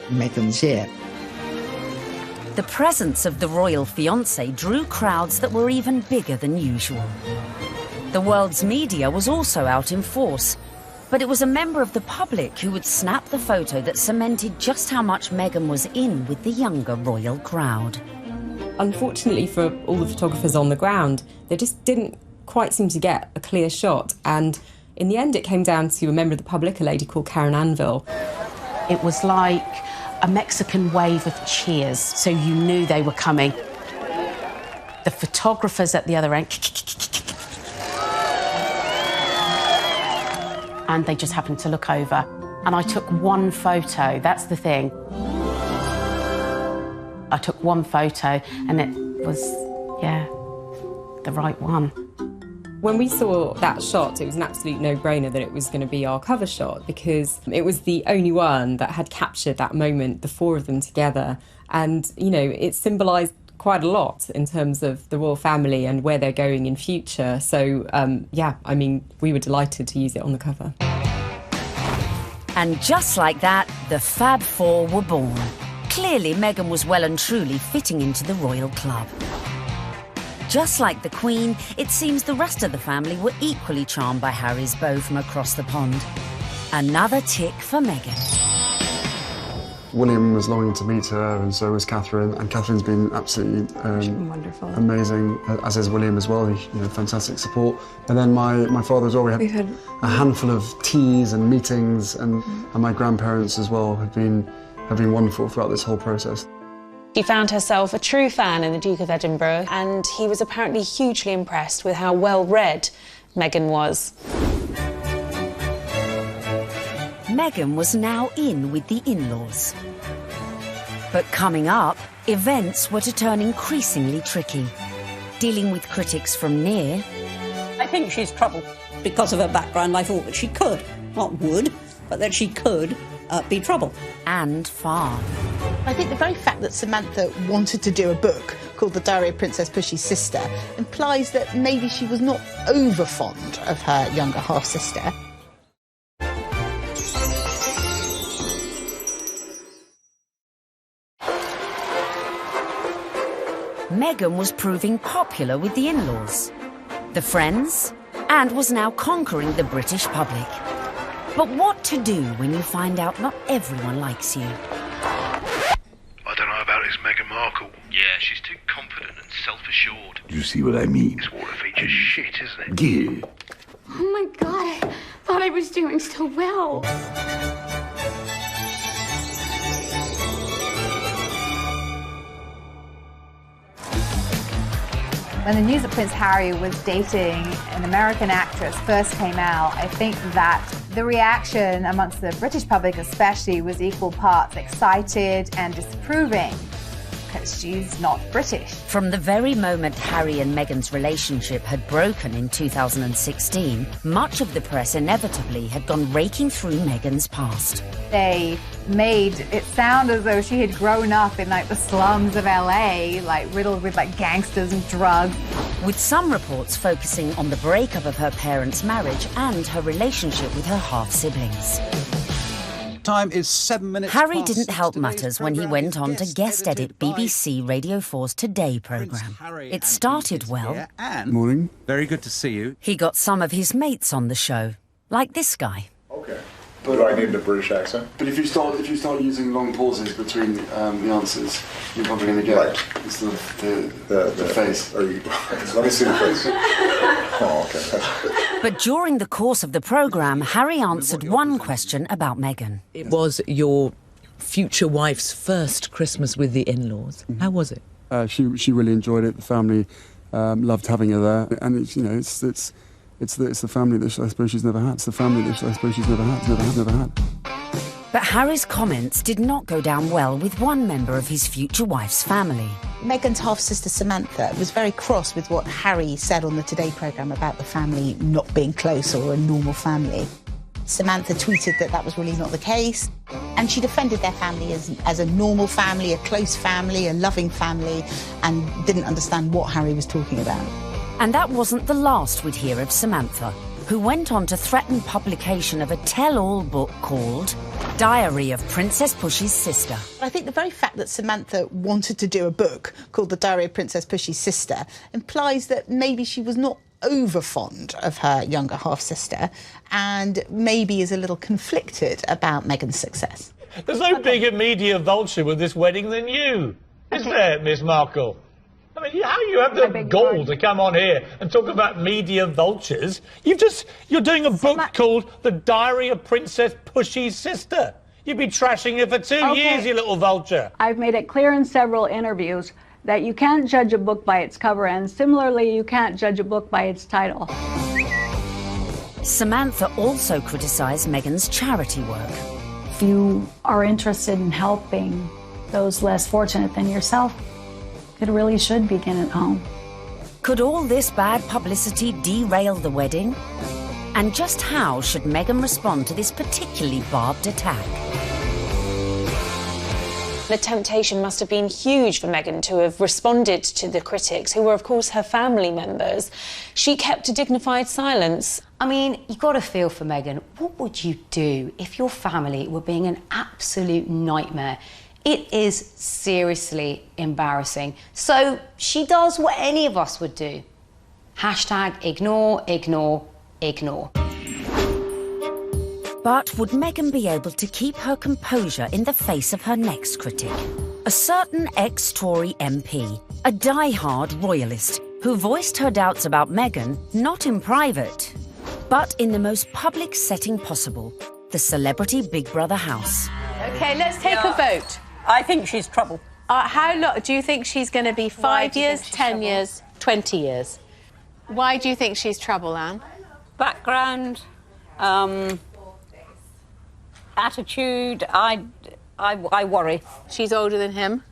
Meghan's year. The presence of the royal fiancé drew crowds that were even bigger than usual. The world's media was also out in force, but it was a member of the public who would snap the photo that cemented just how much Meghan was in with the younger royal crowd. Unfortunately for all the photographers on the ground, they just didn't quite seem to get a clear shot, and in the end it came down to a member of the public, a lady called Karen Anvil. It was like a Mexican wave of cheers, so you knew they were coming. The photographers at the other end, and they just happened to look over. And I took one photo, that's the thing. I took one photo and it was, yeah, the right one. When we saw that shot, it was an absolute no-brainer that it was going to be our cover shot, because it was the only one that had captured that moment, the four of them together. And, you know, it symbolised quite a lot in terms of the royal family and where they're going in future. So, yeah, I mean, we were delighted to use it on the cover. And just like that, the Fab Four were born. Clearly, Meghan was well and truly fitting into the royal club. Just like the Queen, it seems the rest of the family were equally charmed by Harry's beau from across the pond. Another tick for Meghan. William was longing to meet her, and so was Catherine. And Catherine's been absolutely wonderful, amazing, as is William as well. You know, fantastic support. And then my father as well. We had a handful of teas and meetings, and my grandparents as well have been wonderful throughout this whole process. She found herself a true fan in the Duke of Edinburgh, and he was apparently hugely impressed with how well-read Meghan was. Meghan was now in with the in-laws. But coming up, events were to turn increasingly tricky. Dealing with critics from near... I think she's trouble. Because of her background, I thought that she could, not would, but that she could be trouble. And far. I think the very fact that Samantha wanted to do a book called The Diary of Princess Pushy's Sister implies that maybe she was not over fond of her younger half-sister. Meghan was proving popular with the in-laws, the friends, and was now conquering the British public. But what to do when you find out not everyone likes you? I don't know about this Meghan Markle. Yeah, she's too confident and self-assured. You see what I mean? This water feature's shit, isn't it? Yeah. Oh my God, I thought I was doing so well. When the news that Prince Harry was dating an American actress first came out, I think that the reaction amongst the British public especially was equal parts excited and disapproving, because she's not British. From the very moment Harry and Meghan's relationship had broken in 2016, much of the press inevitably had gone raking through Meghan's past. They made it sound as though she had grown up in like the slums of LA, like riddled with like gangsters and drugs. With some reports focusing on the breakup of her parents' marriage and her relationship with her half-siblings. Time is 7 minutes. Harry didn't help matters when he went on to guest edit BBC Radio 4's Today programme. It started well. Morning. Very good to see you. He got some of his mates on the show, like this guy. Okay. Do I need a British accent? But if you start using long pauses between the answers, you're probably going to get the face. Are you? Let me see the face. Oh, okay. But during the course of the programme, Harry answered one question about Meghan. It was your future wife's first Christmas with the in-laws. How was it? She really enjoyed it. The family loved having her there, and it's the family that I suppose she's never had. It's the family that I suppose she's never had. But Harry's comments did not go down well with one member of his future wife's family. Meghan's half-sister Samantha was very cross with what Harry said on the Today programme about the family not being close or a normal family. Samantha tweeted that that was really not the case, and she defended their family as a normal family, a close family, a loving family, and didn't understand what Harry was talking about. And that wasn't the last we'd hear of Samantha, who went on to threaten publication of a tell-all book called Diary of Princess Pushy's Sister. I think the very fact that Samantha wanted to do a book called The Diary of Princess Pushy's Sister implies that maybe she was not over fond of her younger half-sister and maybe is a little conflicted about Meghan's success. There's no bigger media vulture with this wedding than you, is there, Miss Markle? I mean, how you have the gall to come on here and talk about media vultures? You're doing a book called The Diary of Princess Pushy's Sister. You've been trashing it for 2 years, you little vulture. I've made it clear in several interviews that you can't judge a book by its cover, and similarly, you can't judge a book by its title. Samantha also criticised Meghan's charity work. If you are interested in helping those less fortunate than yourself, it really should begin at home. Could all this bad publicity derail the wedding? And just how should Meghan respond to this particularly barbed attack? The temptation must have been huge for Meghan to have responded to the critics, who were, of course, her family members. She kept a dignified silence. I mean, you've got to feel for Meghan. What would you do if your family were being an absolute nightmare? It is seriously embarrassing. So she does what any of us would do. Hashtag ignore, ignore, ignore. But would Meghan be able to keep her composure in the face of her next critic? A certain ex-Tory MP, a die-hard royalist, who voiced her doubts about Meghan, not in private, but in the most public setting possible, the celebrity Big Brother house. OK, let's take a vote. I think she's trouble. How long do you think she's going to be? 5 years, 10 years, 20 years? Why do you think she's trouble, Anne? Background, attitude, I worry. She's older than him?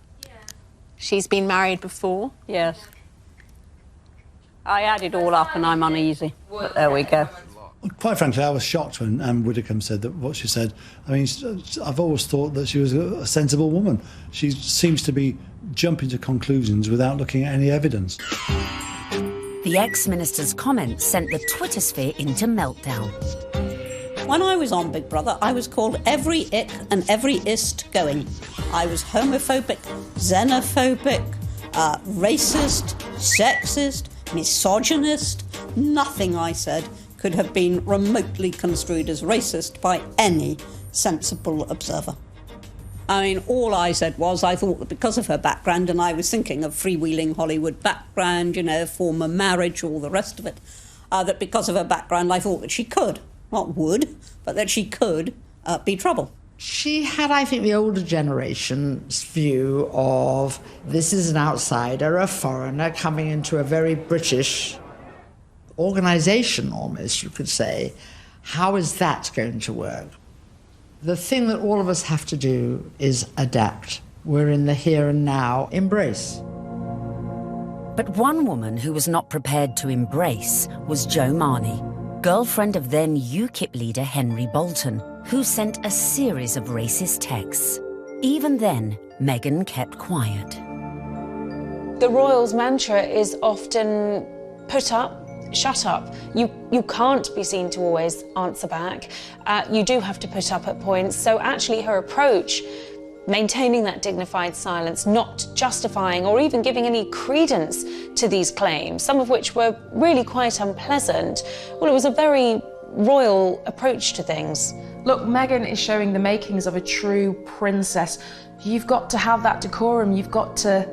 She's been married before? Yes. I add it all up and I'm uneasy. But there we go. Quite frankly, I was shocked when Anne Widdecombe said that what she said. I mean, I've always thought that she was a sensible woman. She seems to be jumping to conclusions without looking at any evidence. The ex-minister's comments sent the Twitter sphere into meltdown. When I was on Big Brother, I was called every ick and every ist going. I was homophobic, xenophobic, racist, sexist, misogynist. Nothing I said could have been remotely construed as racist by any sensible observer. I mean, all I said was I thought that because of her background, and I was thinking of freewheeling Hollywood background, you know, former marriage, all the rest of it, that because of her background, I thought that she could, not would, but that she could be trouble. She had, I think, the older generation's view of this is an outsider, a foreigner coming into a very British organisation, almost, you could say. How is that going to work? The thing that all of us have to do is adapt. We're in the here and now. Embrace. But one woman who was not prepared to embrace was Jo Marnie, girlfriend of then UKIP leader Henry Bolton, who sent a series of racist texts. Even then, Meghan kept quiet. The royals' mantra is often put up, shut up. You can't be seen to always answer back. You do have to put up at points. So actually her approach, maintaining that dignified silence, not justifying or even giving any credence to these claims, some of which were really quite unpleasant, well, it was a very royal approach to things. Look, Meghan is showing the makings of a true princess. You've got to have that decorum. You've got to,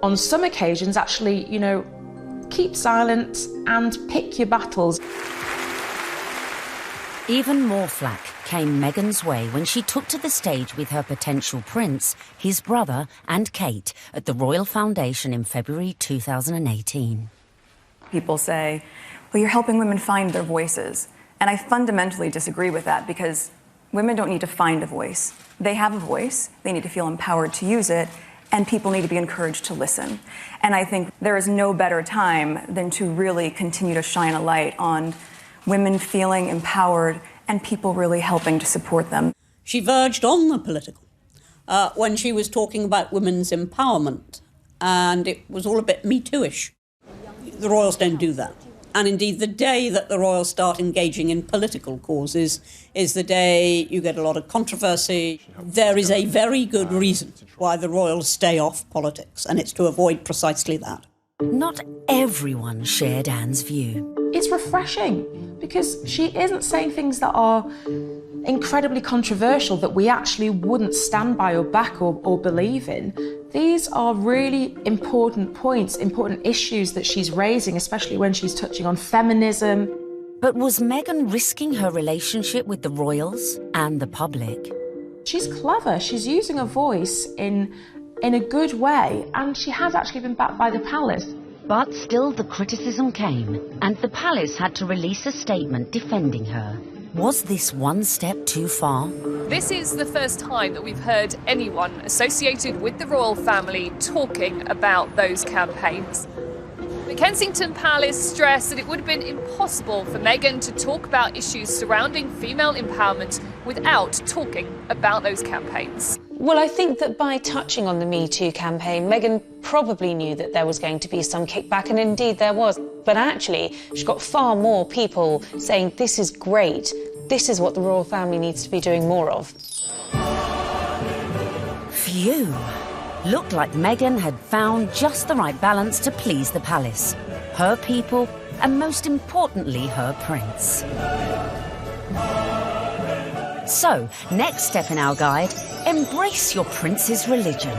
on some occasions, actually, you know, keep silent and pick your battles. Even more flack came Meghan's way when she took to the stage with her potential prince, his brother and Kate at the Royal Foundation in February 2018. People say, well, you're helping women find their voices. And I fundamentally disagree with that because women don't need to find a voice. They have a voice. They need to feel empowered to use it. and people need to be encouraged to listen. And I think there is no better time than to really continue to shine a light on women feeling empowered and people really helping to support them. She verged on the political when she was talking about women's empowerment, and it was all a bit Me Too-ish. The royals don't do that. And indeed, the day that the royals start engaging in political causes is the day you get a lot of controversy. There is a very good reason why the royals stay off politics, and it's to avoid precisely that. Not everyone shared Anne's view. It's refreshing because she isn't saying things that are incredibly controversial that we actually wouldn't stand by or back or believe in. These are really important points, important issues that she's raising, especially when she's touching on feminism. But was Meghan risking her relationship with the royals and the public? She's clever. She's using her voice in a good way, and she has actually been backed by the palace. But still the criticism came, and the palace had to release a statement defending her. Was this one step too far? This is the first time that we've heard anyone associated with the royal family talking about those campaigns. The Kensington Palace stressed that it would have been impossible for Meghan to talk about issues surrounding female empowerment without talking about those campaigns. Well, I think that by touching on the Me Too campaign, Meghan probably knew that there was going to be some kickback, and indeed there was. But actually, she got far more people saying, this is great, this is what the royal family needs to be doing more of. Phew. Looked like Meghan had found just the right balance to please the palace, her people, and most importantly, her prince. So, next step in our guide, embrace your prince's religion.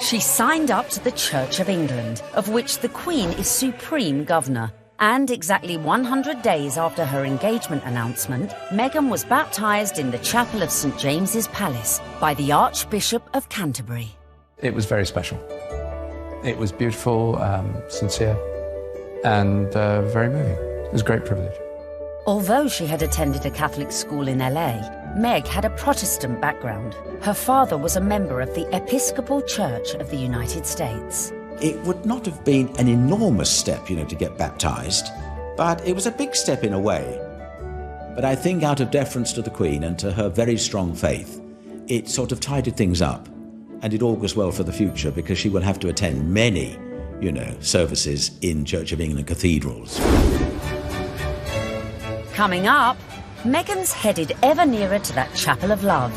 She signed up to the Church of England, of which the Queen is supreme governor. And exactly 100 days after her engagement announcement, Meghan was baptised in the chapel of St James's Palace by the Archbishop of Canterbury. It was very special. It was beautiful, sincere, and very moving. It was a great privilege. Although she had attended a Catholic school in LA, Meg had a Protestant background. Her father was a member of the Episcopal Church of the United States. It would not have been an enormous step, to get baptised, but it was a big step in a way. But I think out of deference to the Queen and to her very strong faith, it sort of tidied things up, and it augurs well for the future because she will have to attend many, services in Church of England cathedrals. Coming up, Meghan's headed ever nearer to that chapel of love,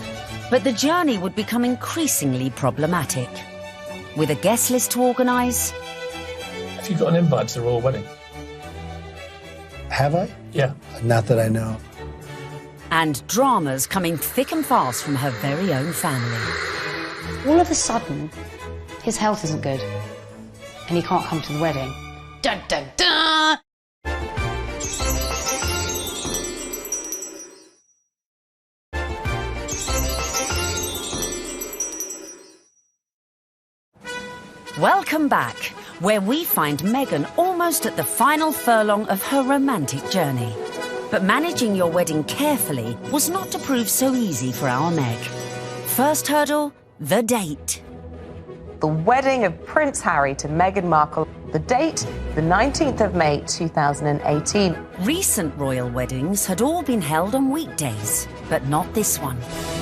but the journey would become increasingly problematic. With a guest list to organise. Have you got an invite to the royal wedding? Have I? Yeah. Not that I know. And dramas coming thick and fast from her very own family. All of a sudden, his health isn't good, and he can't come to the wedding. Dun dun dun! Welcome back, where we find Meghan almost at the final furlong of her romantic journey. But managing your wedding carefully was not to prove so easy for our Meg. First hurdle, the date. The wedding of Prince Harry to Meghan Markle. The date, the 19th of May 2018. Recent royal weddings had all been held on weekdays, but not this one.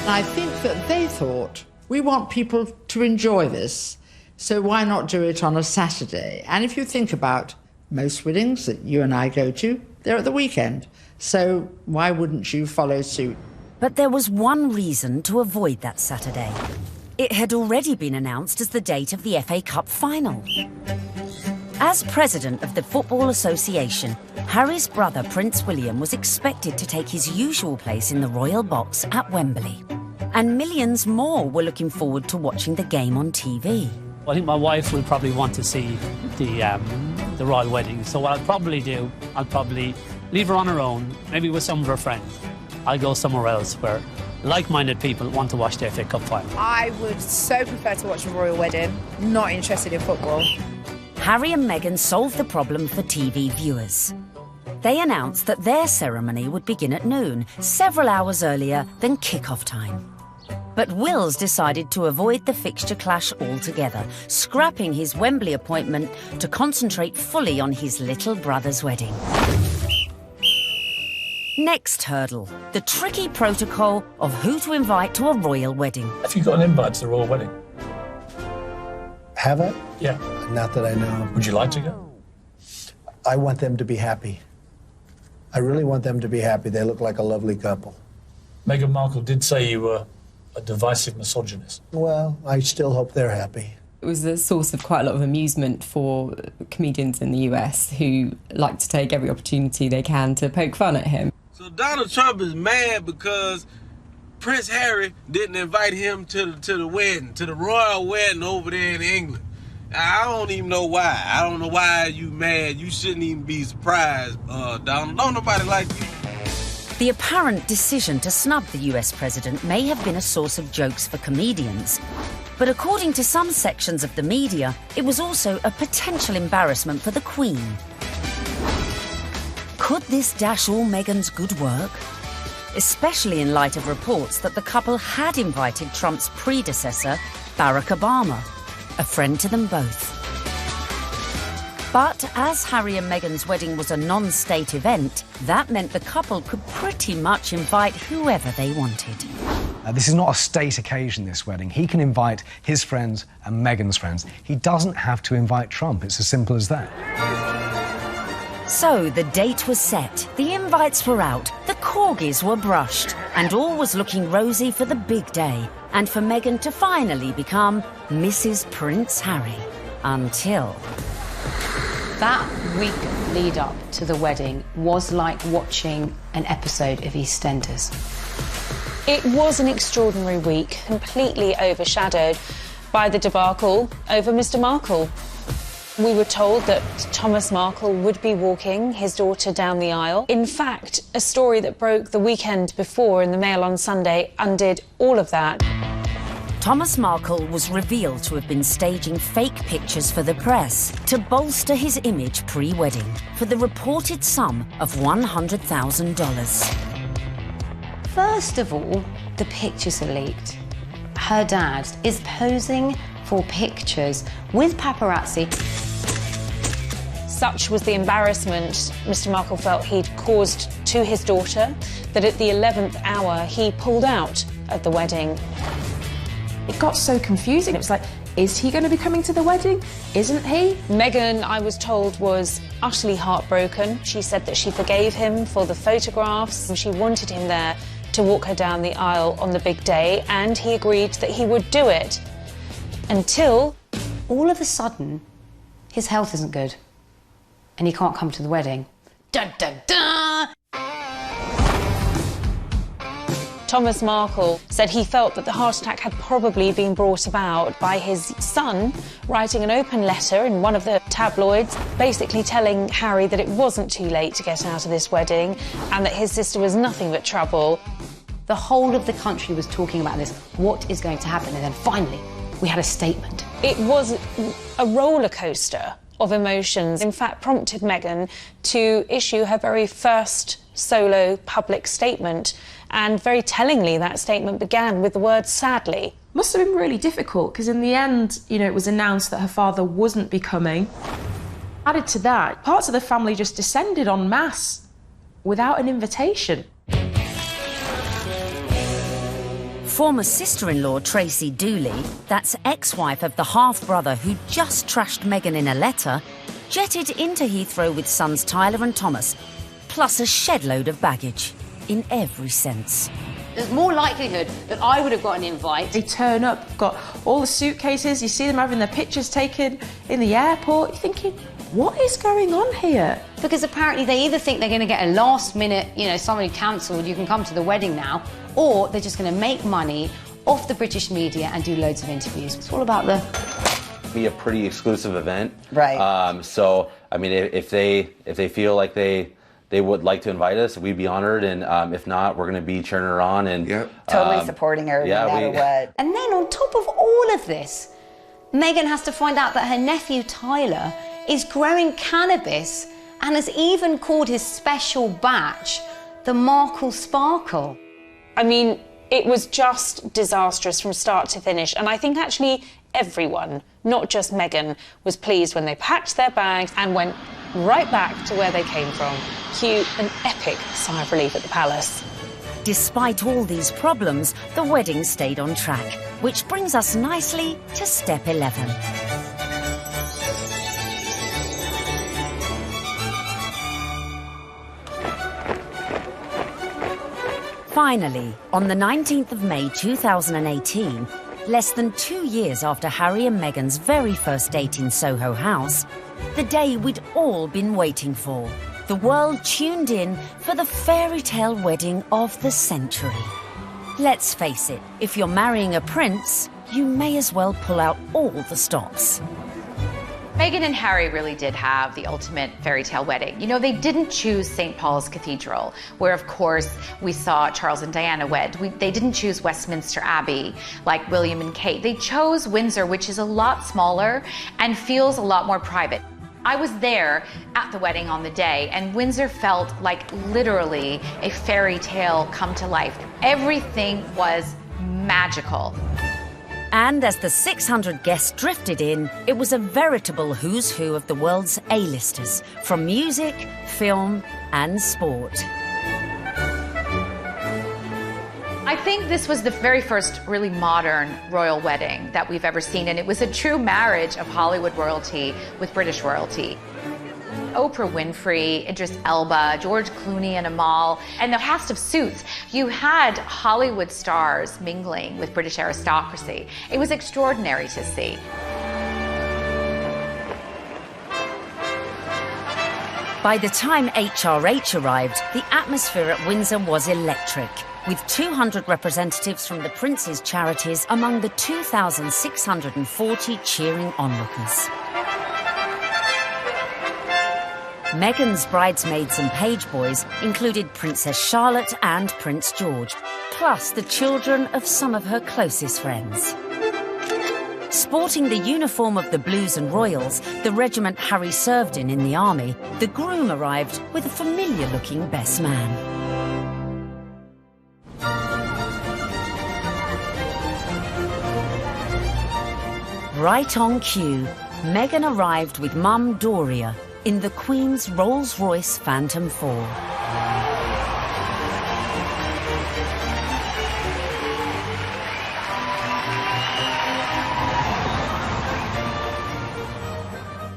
I think that they thought, we want people to enjoy this, so why not do it on a Saturday? And if you think about most weddings that you and I go to, they're at the weekend. So why wouldn't you follow suit? But there was one reason to avoid that Saturday. It had already been announced as the date of the FA Cup final. As president of the Football Association, Harry's brother Prince William was expected to take his usual place in the royal box at Wembley. And millions more were looking forward to watching the game on TV. I think my wife will probably want to see the royal wedding. So what I'll probably do, I'll probably leave her on her own, maybe with some of her friends. I'll go somewhere else where like-minded people want to watch the FA Cup final. I would so prefer to watch a royal wedding, not interested in football. Harry and Meghan solved the problem for TV viewers. They announced that their ceremony would begin at noon, several hours earlier than kick-off time. But Wills decided to avoid the fixture clash altogether, scrapping his Wembley appointment to concentrate fully on his little brother's wedding. Next hurdle, the tricky protocol of who to invite to a royal wedding. Have you got an invite to the royal wedding? Have I? Yeah. Not that I know of. Would you like to go? I want them to be happy. I really want them to be happy. They look like a lovely couple. Meghan Markle did say you were a divisive misogynist. Well, I still hope they're happy. It was a source of quite a lot of amusement for comedians in the US who like to take every opportunity they can to poke fun at him. So Donald Trump is mad because Prince Harry didn't invite him to the wedding, to the royal wedding over there in England. I don't even know why. I don't know why you mad. You shouldn't even be surprised, Donald. Don't nobody like you. The apparent decision to snub the US president may have been a source of jokes for comedians. But according to some sections of the media, it was also a potential embarrassment for the Queen. Could this dash all Meghan's good work? Especially in light of reports that the couple had invited Trump's predecessor, Barack Obama, a friend to them both. But as Harry and Meghan's wedding was a non-state event, that meant the couple could pretty much invite whoever they wanted. This is not a state occasion, this wedding. He can invite his friends and Meghan's friends. He doesn't have to invite Trump. It's as simple as that. So the date was set, the invites were out, the corgis were brushed, and all was looking rosy for the big day, and for Meghan to finally become Mrs. Prince Harry. Until... That week lead up to the wedding was like watching an episode of EastEnders. It was an extraordinary week, completely overshadowed by the debacle over Mr. Markle. We were told that Thomas Markle would be walking his daughter down the aisle. In fact, a story that broke the weekend before in the Mail on Sunday undid all of that. Thomas Markle was revealed to have been staging fake pictures for the press to bolster his image pre-wedding for the reported sum of $100,000. First of all, the pictures are leaked. Her dad is posing for pictures with paparazzi. Such was the embarrassment Mr. Markle felt he'd caused to his daughter that at the 11th hour he pulled out at the wedding. It got so confusing. It was like, is he going to be coming to the wedding? Isn't he? Meghan, I was told, was utterly heartbroken. She said that she forgave him for the photographs and she wanted him there to walk her down the aisle on the big day, and he agreed that he would do it. Until... all of a sudden, his health isn't good and he can't come to the wedding. Dun, dun, dun! Thomas Markle said he felt that the heart attack had probably been brought about by his son writing an open letter in one of the tabloids, basically telling Harry that it wasn't too late to get out of this wedding and that his sister was nothing but trouble. The whole of the country was talking about this. What is going to happen? And then finally, we had a statement. It was a roller coaster of emotions, in fact prompted Meghan to issue her very first solo public statement, and very tellingly that statement began with the word sadly. Must have been really difficult because in the end, you know, it was announced that her father wasn't be coming. Added to that, parts of the family just descended en masse without an invitation. Former sister-in-law Tracy Dooley, that's ex-wife of the half-brother who just trashed Meghan in a letter, jetted into Heathrow with sons Tyler and Thomas, plus a shed-load of baggage, in every sense. There's more likelihood that I would have got an invite. They turn up, got all the suitcases, you see them having their pictures taken in the airport, you're thinking, what is going on here? Because apparently they either think they're going to get a last-minute, you know, somebody cancelled, you can come to the wedding now, or they're just going to make money off the British media and do loads of interviews. It's all about the... Be a pretty exclusive event. Right. So, I mean, if they feel like they would like to invite us, we'd be honored, and if not, we're going to be cheering her on and totally supporting her no matter what. And then on top of all of this, Meghan has to find out that her nephew Tyler is growing cannabis and has even called his special batch the Markle Sparkle. I mean, It was just disastrous from start to finish, and I think actually everyone, not just Meghan, was pleased when they packed their bags and went right back to where they came from. Cue an epic sigh of relief at the palace. Despite all these problems, the wedding stayed on track, which brings us nicely to step 11. Finally, on the 19th of May 2018, less than 2 years after Harry and Meghan's very first date in Soho House, the day we'd all been waiting for. The world tuned in for the fairy tale wedding of the century. Let's face it, if you're marrying a prince, you may as well pull out all the stops. Meghan and Harry really did have the ultimate fairy tale wedding. You know, they didn't choose St. Paul's Cathedral, where, of course, we saw Charles and Diana wed. They didn't choose Westminster Abbey, like William and Kate. They chose Windsor, which is a lot smaller and feels a lot more private. I was there at the wedding on the day, and Windsor felt like literally a fairy tale come to life. Everything was magical. And as the 600 guests drifted in, it was a veritable who's who of the world's A-listers, from music, film, and sport. I think this was the very first really modern royal wedding that we've ever seen, and it was a true marriage of Hollywood royalty with British royalty. Oprah Winfrey, Idris Elba, George Clooney and Amal, and the cast of Suits. You had Hollywood stars mingling with British aristocracy. It was extraordinary to see. By the time HRH arrived, the atmosphere at Windsor was electric, with 200 representatives from the Prince's charities among the 2,640 cheering onlookers. Meghan's bridesmaids and page boys included Princess Charlotte and Prince George, plus the children of some of her closest friends. Sporting the uniform of the Blues and Royals, the regiment Harry served in the army, the groom arrived with a familiar-looking best man. Right on cue, Meghan arrived with Mum Doria in the Queen's Rolls-Royce Phantom 4.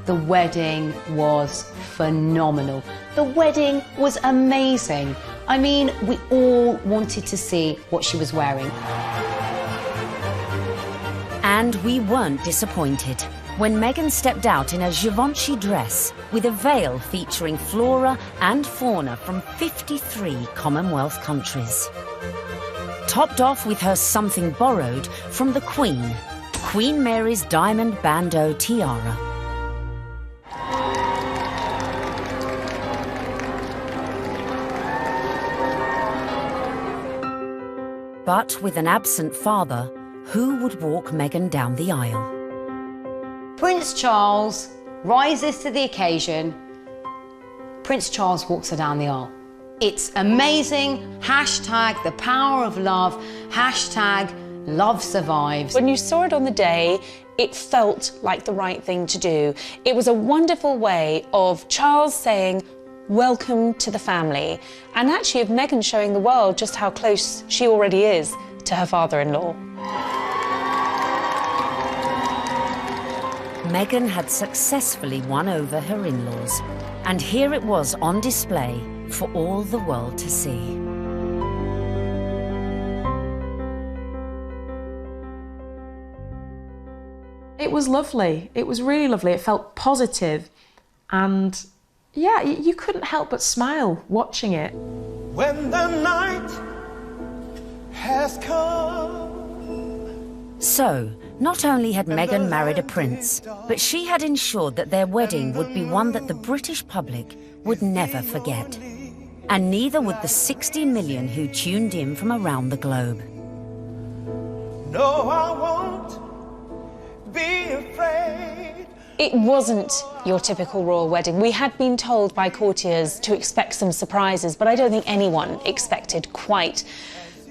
The wedding was phenomenal. The wedding was amazing. I mean, we all wanted to see what she was wearing. And we weren't disappointed when Meghan stepped out in a Givenchy dress with a veil featuring flora and fauna from 53 Commonwealth countries. Topped off with her something borrowed from the Queen, Queen Mary's diamond bandeau tiara. But with an absent father, who would walk Meghan down the aisle? Prince Charles rises to the occasion. Prince Charles walks her down the aisle. It's amazing. Hashtag the power of love. Hashtag love survives. When you saw it on the day, it felt like the right thing to do. It was a wonderful way of Charles saying, welcome to the family, and actually of Meghan showing the world just how close she already is to her father-in-law. Meghan had successfully won over her in-laws, and here it was on display for all the world to see. It was lovely. It was really lovely. It felt positive, and yeah, you couldn't help but smile watching it. When the night has come. So, not only had Meghan married a prince, but she had ensured that their wedding would be one that the British public would never forget. And neither would the 60 million who tuned in from around the globe. No, I won't be afraid. It wasn't your typical royal wedding. We had been told by courtiers to expect some surprises, but I don't think anyone expected quite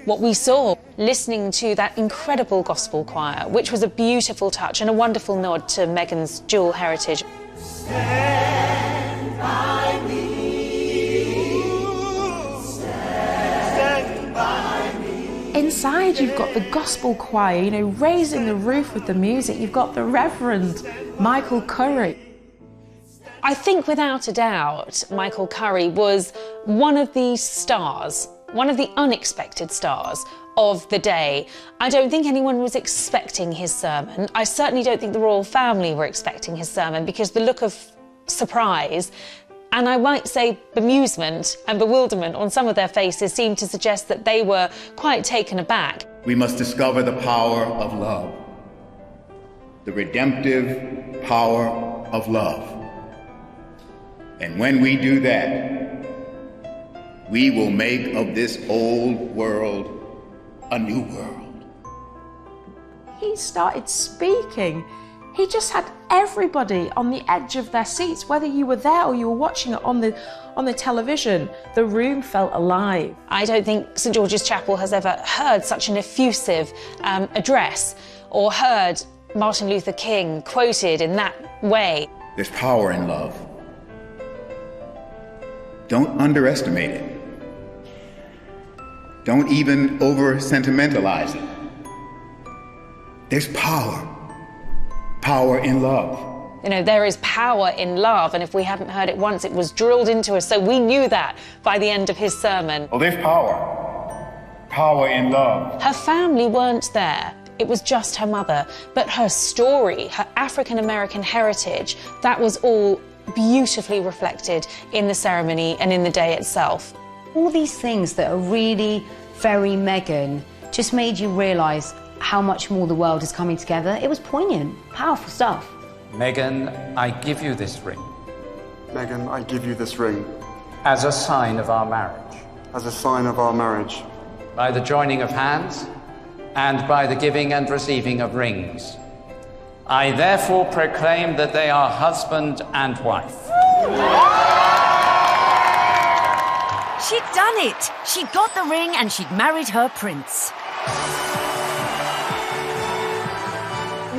what we saw, listening to that incredible gospel choir, which was a beautiful touch and a wonderful nod to Meghan's dual heritage. Stand by me. Stand by me. Inside, you've got the gospel choir, you know, raising the roof with the music. You've got the Reverend Michael Curry. I think without a doubt, Michael Curry was one of the stars, one of the unexpected stars of the day. I don't think anyone was expecting his sermon. I certainly don't think the royal family were expecting his sermon, because the look of surprise, and I might say bemusement and bewilderment on some of their faces seemed to suggest that they were quite taken aback. We must discover the power of love, the redemptive power of love. And when we do that, we will make of this old world a new world. He started speaking. He just had everybody on the edge of their seats, whether you were there or you were watching it on the television. The room felt alive. I don't think St George's Chapel has ever heard such an effusive address, or heard Martin Luther King quoted in that way. There's power in love. Don't underestimate it. Don't even over-sentimentalize it. There's power in love. You know, there is power in love, and if we hadn't heard it once, it was drilled into us, so we knew that by the end of his sermon. Oh, there's power in love. Her family weren't there. It was just her mother, but her story, her African-American heritage, that was all beautifully reflected in the ceremony and in the day itself. All these things that are really very Meghan just made you realise how much more the world is coming together. It was poignant, powerful stuff. Meghan, I give you this ring. Meghan, I give you this ring. As a sign of our marriage. As a sign of our marriage. By the joining of hands and by the giving and receiving of rings. I therefore proclaim that they are husband and wife. She'd done it. She'd got the ring and she'd married her prince.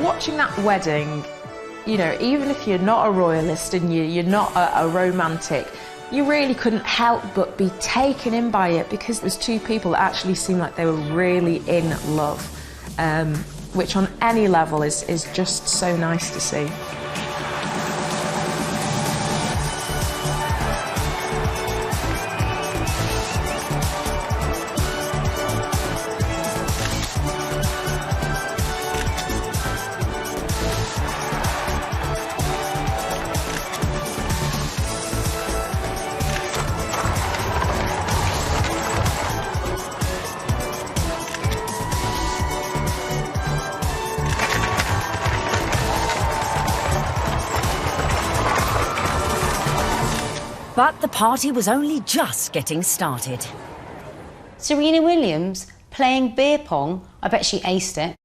Watching that wedding, you know, even if you're not a royalist and you're not a romantic, you really couldn't help but be taken in by it, because it was two people that actually seemed like they were really in love. Which on any level is just so nice to see. But the party was only just getting started. Serena Williams playing beer pong. I bet she aced it.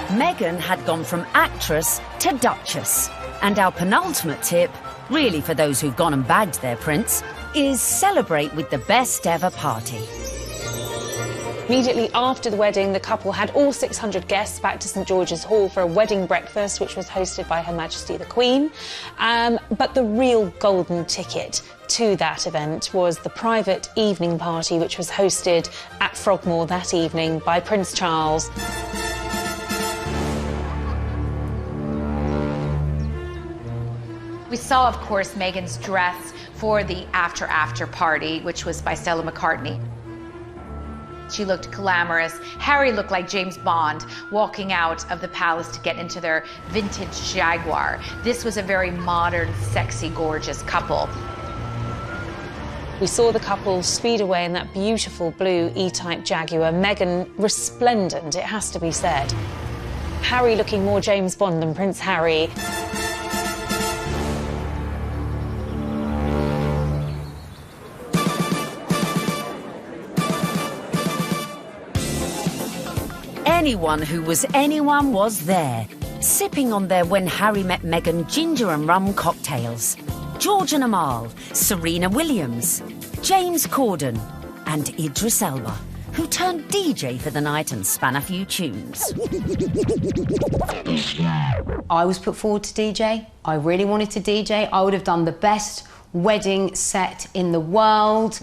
Meghan had gone from actress to duchess. And our penultimate tip, really for those who've gone and bagged their prince, is celebrate with the best ever party. Immediately after the wedding, the couple had all 600 guests back to St George's Hall for a wedding breakfast, which was hosted by Her Majesty the Queen. But the real golden ticket to that event was the private evening party, which was hosted at Frogmore that evening by Prince Charles. We saw, of course, Meghan's dress for the after party, which was by Stella McCartney. She looked glamorous. Harry looked like James Bond walking out of the palace to get into their vintage Jaguar. This was a very modern, sexy, gorgeous couple. We saw the couple speed away in that beautiful blue E-Type Jaguar. Meghan resplendent, it has to be said. Harry looking more James Bond than Prince Harry. Anyone who was anyone was there. sipping on their When Harry Met Meghan ginger and rum cocktails. George and Amal, Serena Williams, James Corden, and Idris Elba, who turned DJ for the night and span a few tunes. I was put forward to DJ. I really wanted to DJ. I would have done the best wedding set in the world.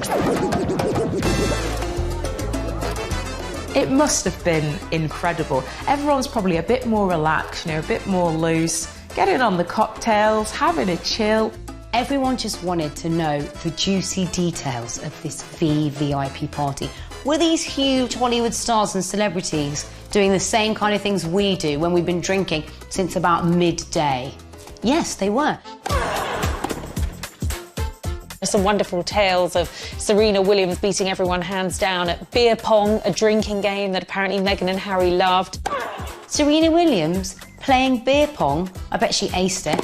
It must have been incredible. Everyone's probably a bit more relaxed, you know, a bit more loose, getting on the cocktails, having a chill. Everyone just wanted to know the juicy details of this VVIP party. Were these huge Hollywood stars and celebrities doing the same kind of things we do when we've been drinking since about midday? Yes, they were. Some wonderful tales of Serena Williams beating everyone hands down at beer pong, a drinking game that apparently Meghan and Harry loved. Serena Williams playing beer pong? I bet she aced it.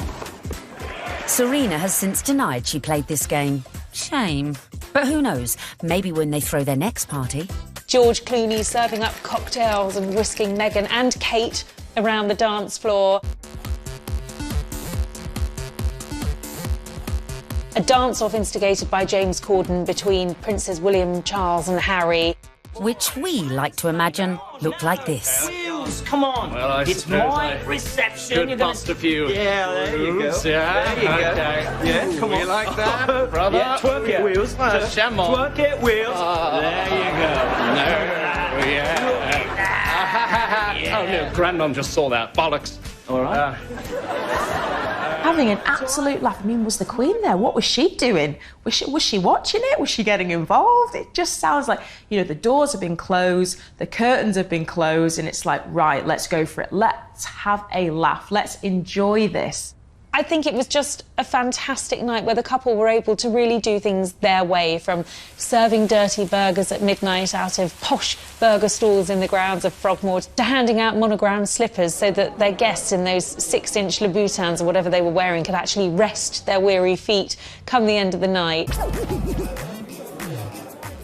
Serena has since denied she played this game. Shame. But who knows, maybe when they throw their next party. George Clooney serving up cocktails and whisking Meghan and Kate around the dance floor. A dance-off instigated by James Corden between Princes William, Charles and Harry. Which we like to imagine looked like this. Wheels, come on. Well, I it's my reception. Could bust a few. Yeah, there you go. Yeah, there you go. Okay. Yeah, come on. You like that, brother? Yeah, twerk it, Wheels. Just jam on. Twerk it, Wheels. There you go. No. Yeah. Oh, no, Grandmom just saw that. Bollocks. All right. Having an absolute laugh. I mean, was the Queen there? What was she doing? Was she watching it? Was she getting involved? It just sounds like, you know, the doors have been closed, the curtains have been closed, and it's like, right, let's go for it. Let's have a laugh. Let's enjoy this. I think it was just a fantastic night where the couple were able to really do things their way, from serving dirty burgers at midnight out of posh burger stalls in the grounds of Frogmore to handing out monogrammed slippers so that their guests in those 6-inch Louboutins or whatever they were wearing could actually rest their weary feet come the end of the night.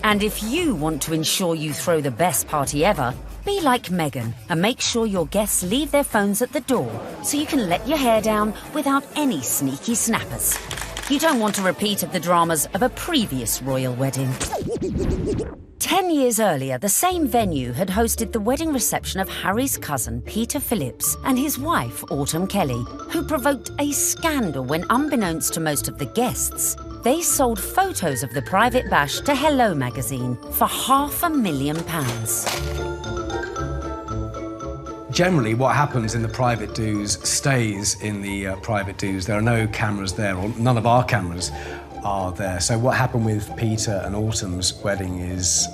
And if you want to ensure you throw the best party ever, be like Meghan and make sure your guests leave their phones at the door so you can let your hair down without any sneaky snappers. You don't want a repeat of the dramas of a previous royal wedding. 10 years earlier, the same venue had hosted the wedding reception of Harry's cousin, Peter Phillips, and his wife, Autumn Kelly, who provoked a scandal when, unbeknownst to most of the guests, they sold photos of the private bash to Hello magazine for £500,000. Generally, what happens in the private do's stays in the private do's. There are no cameras there, or none of our cameras are there. So what happened with Peter and Autumn's wedding is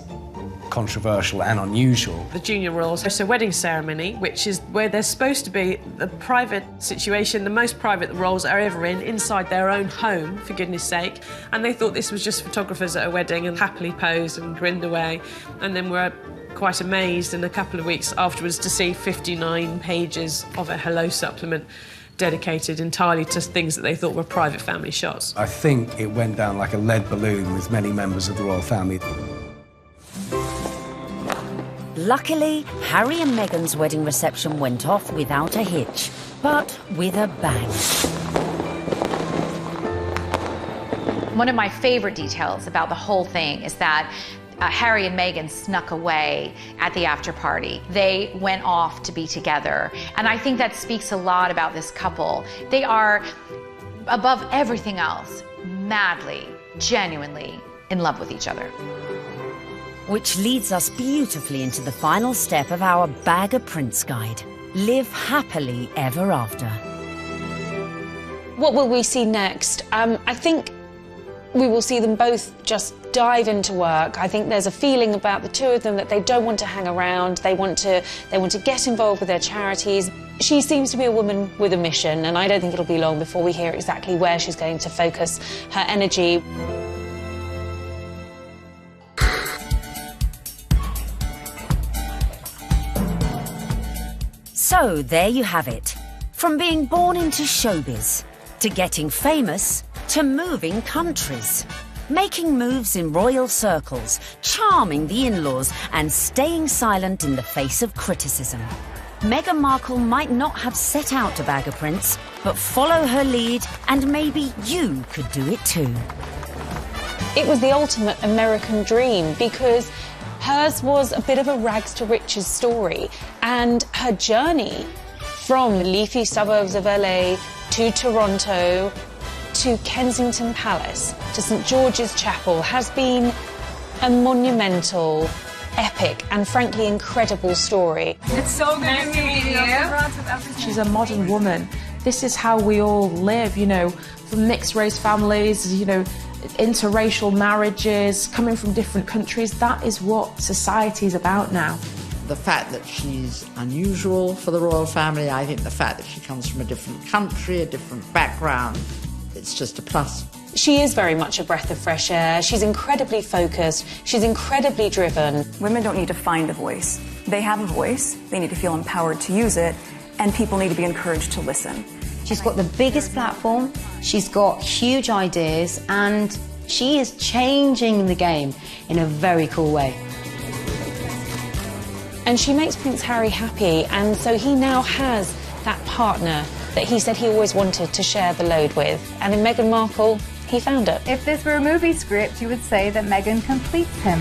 controversial and unusual. The junior royals host a wedding ceremony, which is where they're supposed to be the private situation, the most private the royals are ever in, inside their own home, for goodness sake. And they thought this was just photographers at a wedding and happily posed and grinned away. And then were quite amazed in a couple of weeks afterwards to see 59 pages of a Hello supplement dedicated entirely to things that they thought were private family shots. I think it went down like a lead balloon with many members of the royal family. Luckily, Harry and Meghan's wedding reception went off without a hitch, but with a bang. One of my favorite details about the whole thing is that Harry and Meghan snuck away at the after party. They went off to be together. And I think that speaks a lot about this couple. They are, above everything else, madly, genuinely in love with each other. Which leads us beautifully into the final step of our Bag of Prince guide. Live happily ever after. What will we see next? I think we will see them both just dive into work. I think there's a feeling about the two of them that they don't want to hang around. They want to get involved with their charities. She seems to be a woman with a mission, and I don't think it'll be long before we hear exactly where she's going to focus her energy. So there you have it. From being born into showbiz, to getting famous, to moving countries. Making moves in royal circles, charming the in-laws, and staying silent in the face of criticism. Meghan Markle might not have set out to bag a prince, but follow her lead and maybe you could do it too. It was the ultimate American dream because hers was a bit of a rags to riches story, and her journey from the leafy suburbs of LA to Toronto to Kensington Palace to St George's Chapel has been a monumental, epic and frankly incredible story. It's so good to meet you. She's a modern woman. This is how we all live, you know, from mixed race families, you know, interracial marriages, coming from different countries. That is what society is about now. The fact that she's unusual for the royal family, I think the fact that she comes from a different country, a different background, it's just a plus. She is very much a breath of fresh air. She's incredibly focused. She's incredibly driven. Women don't need to find a voice. They have a voice. They need to feel empowered to use it, and people need to be encouraged to listen. She's got the biggest platform, she's got huge ideas, and she is changing the game in a very cool way. And she makes Prince Harry happy, and so he now has that partner that he said he always wanted to share the load with. And in Meghan Markle, he found it. If this were a movie script, you would say that Meghan completes him.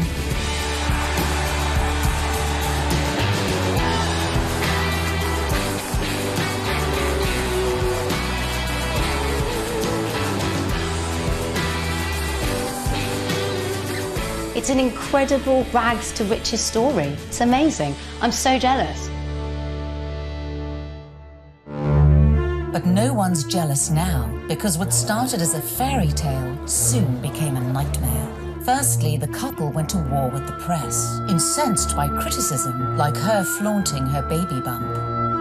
It's an incredible rags to riches story. It's amazing. I'm so jealous. But no one's jealous now, because what started as a fairy tale soon became a nightmare. Firstly, the couple went to war with the press, incensed by criticism, like her flaunting her baby bump.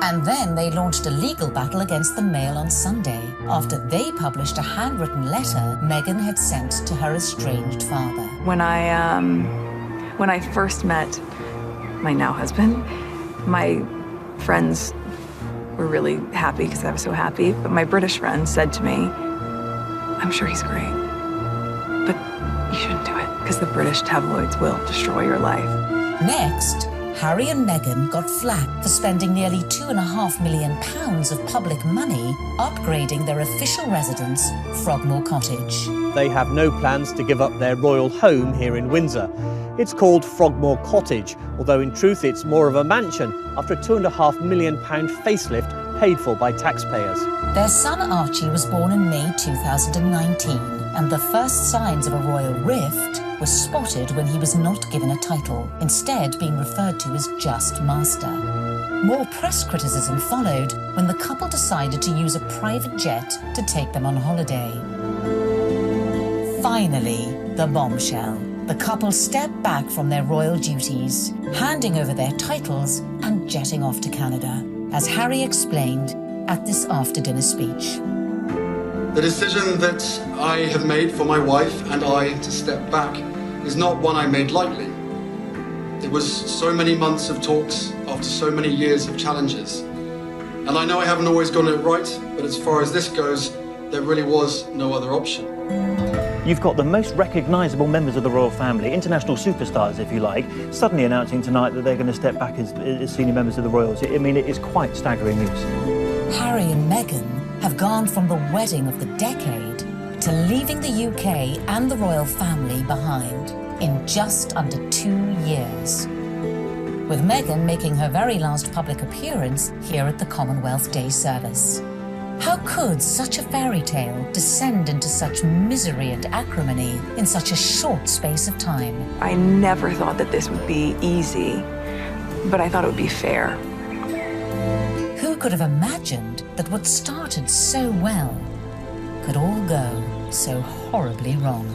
And then they launched a legal battle against the Mail on Sunday, after they published a handwritten letter Meghan had sent to her estranged father. When I first met my now husband, my friends were really happy because I was so happy. But my British friend said to me, I'm sure he's great, but you shouldn't do it because the British tabloids will destroy your life. Next, Harry and Meghan got flack for spending nearly £2.5 million of public money upgrading their official residence, Frogmore Cottage. They have no plans to give up their royal home here in Windsor. It's called Frogmore Cottage, although in truth it's more of a mansion after a £2.5 million facelift paid for by taxpayers. Their son Archie was born in May 2019, and the first signs of a royal rift were spotted when he was not given a title, instead being referred to as just master. More press criticism followed when the couple decided to use a private jet to take them on holiday. Finally, the bombshell. The couple stepped back from their royal duties, handing over their titles and jetting off to Canada, as Harry explained at this after-dinner speech. The decision that I have made for my wife and I to step back is not one I made lightly. It was so many months of talks after so many years of challenges. And I know I haven't always gotten it right, but as far as this goes, there really was no other option. You've got the most recognisable members of the royal family, international superstars if you like, suddenly announcing tonight that they're going to step back as senior members of the royals. I mean, it is quite staggering news. Harry and Meghan have gone from the wedding of the decade to leaving the UK and the royal family behind in just under 2 years, with Meghan making her very last public appearance here at the Commonwealth Day service. How could such a fairy tale descend into such misery and acrimony in such a short space of time? I never thought that this would be easy, but I thought it would be fair. Who could have imagined that what started so well could all go so horribly wrong?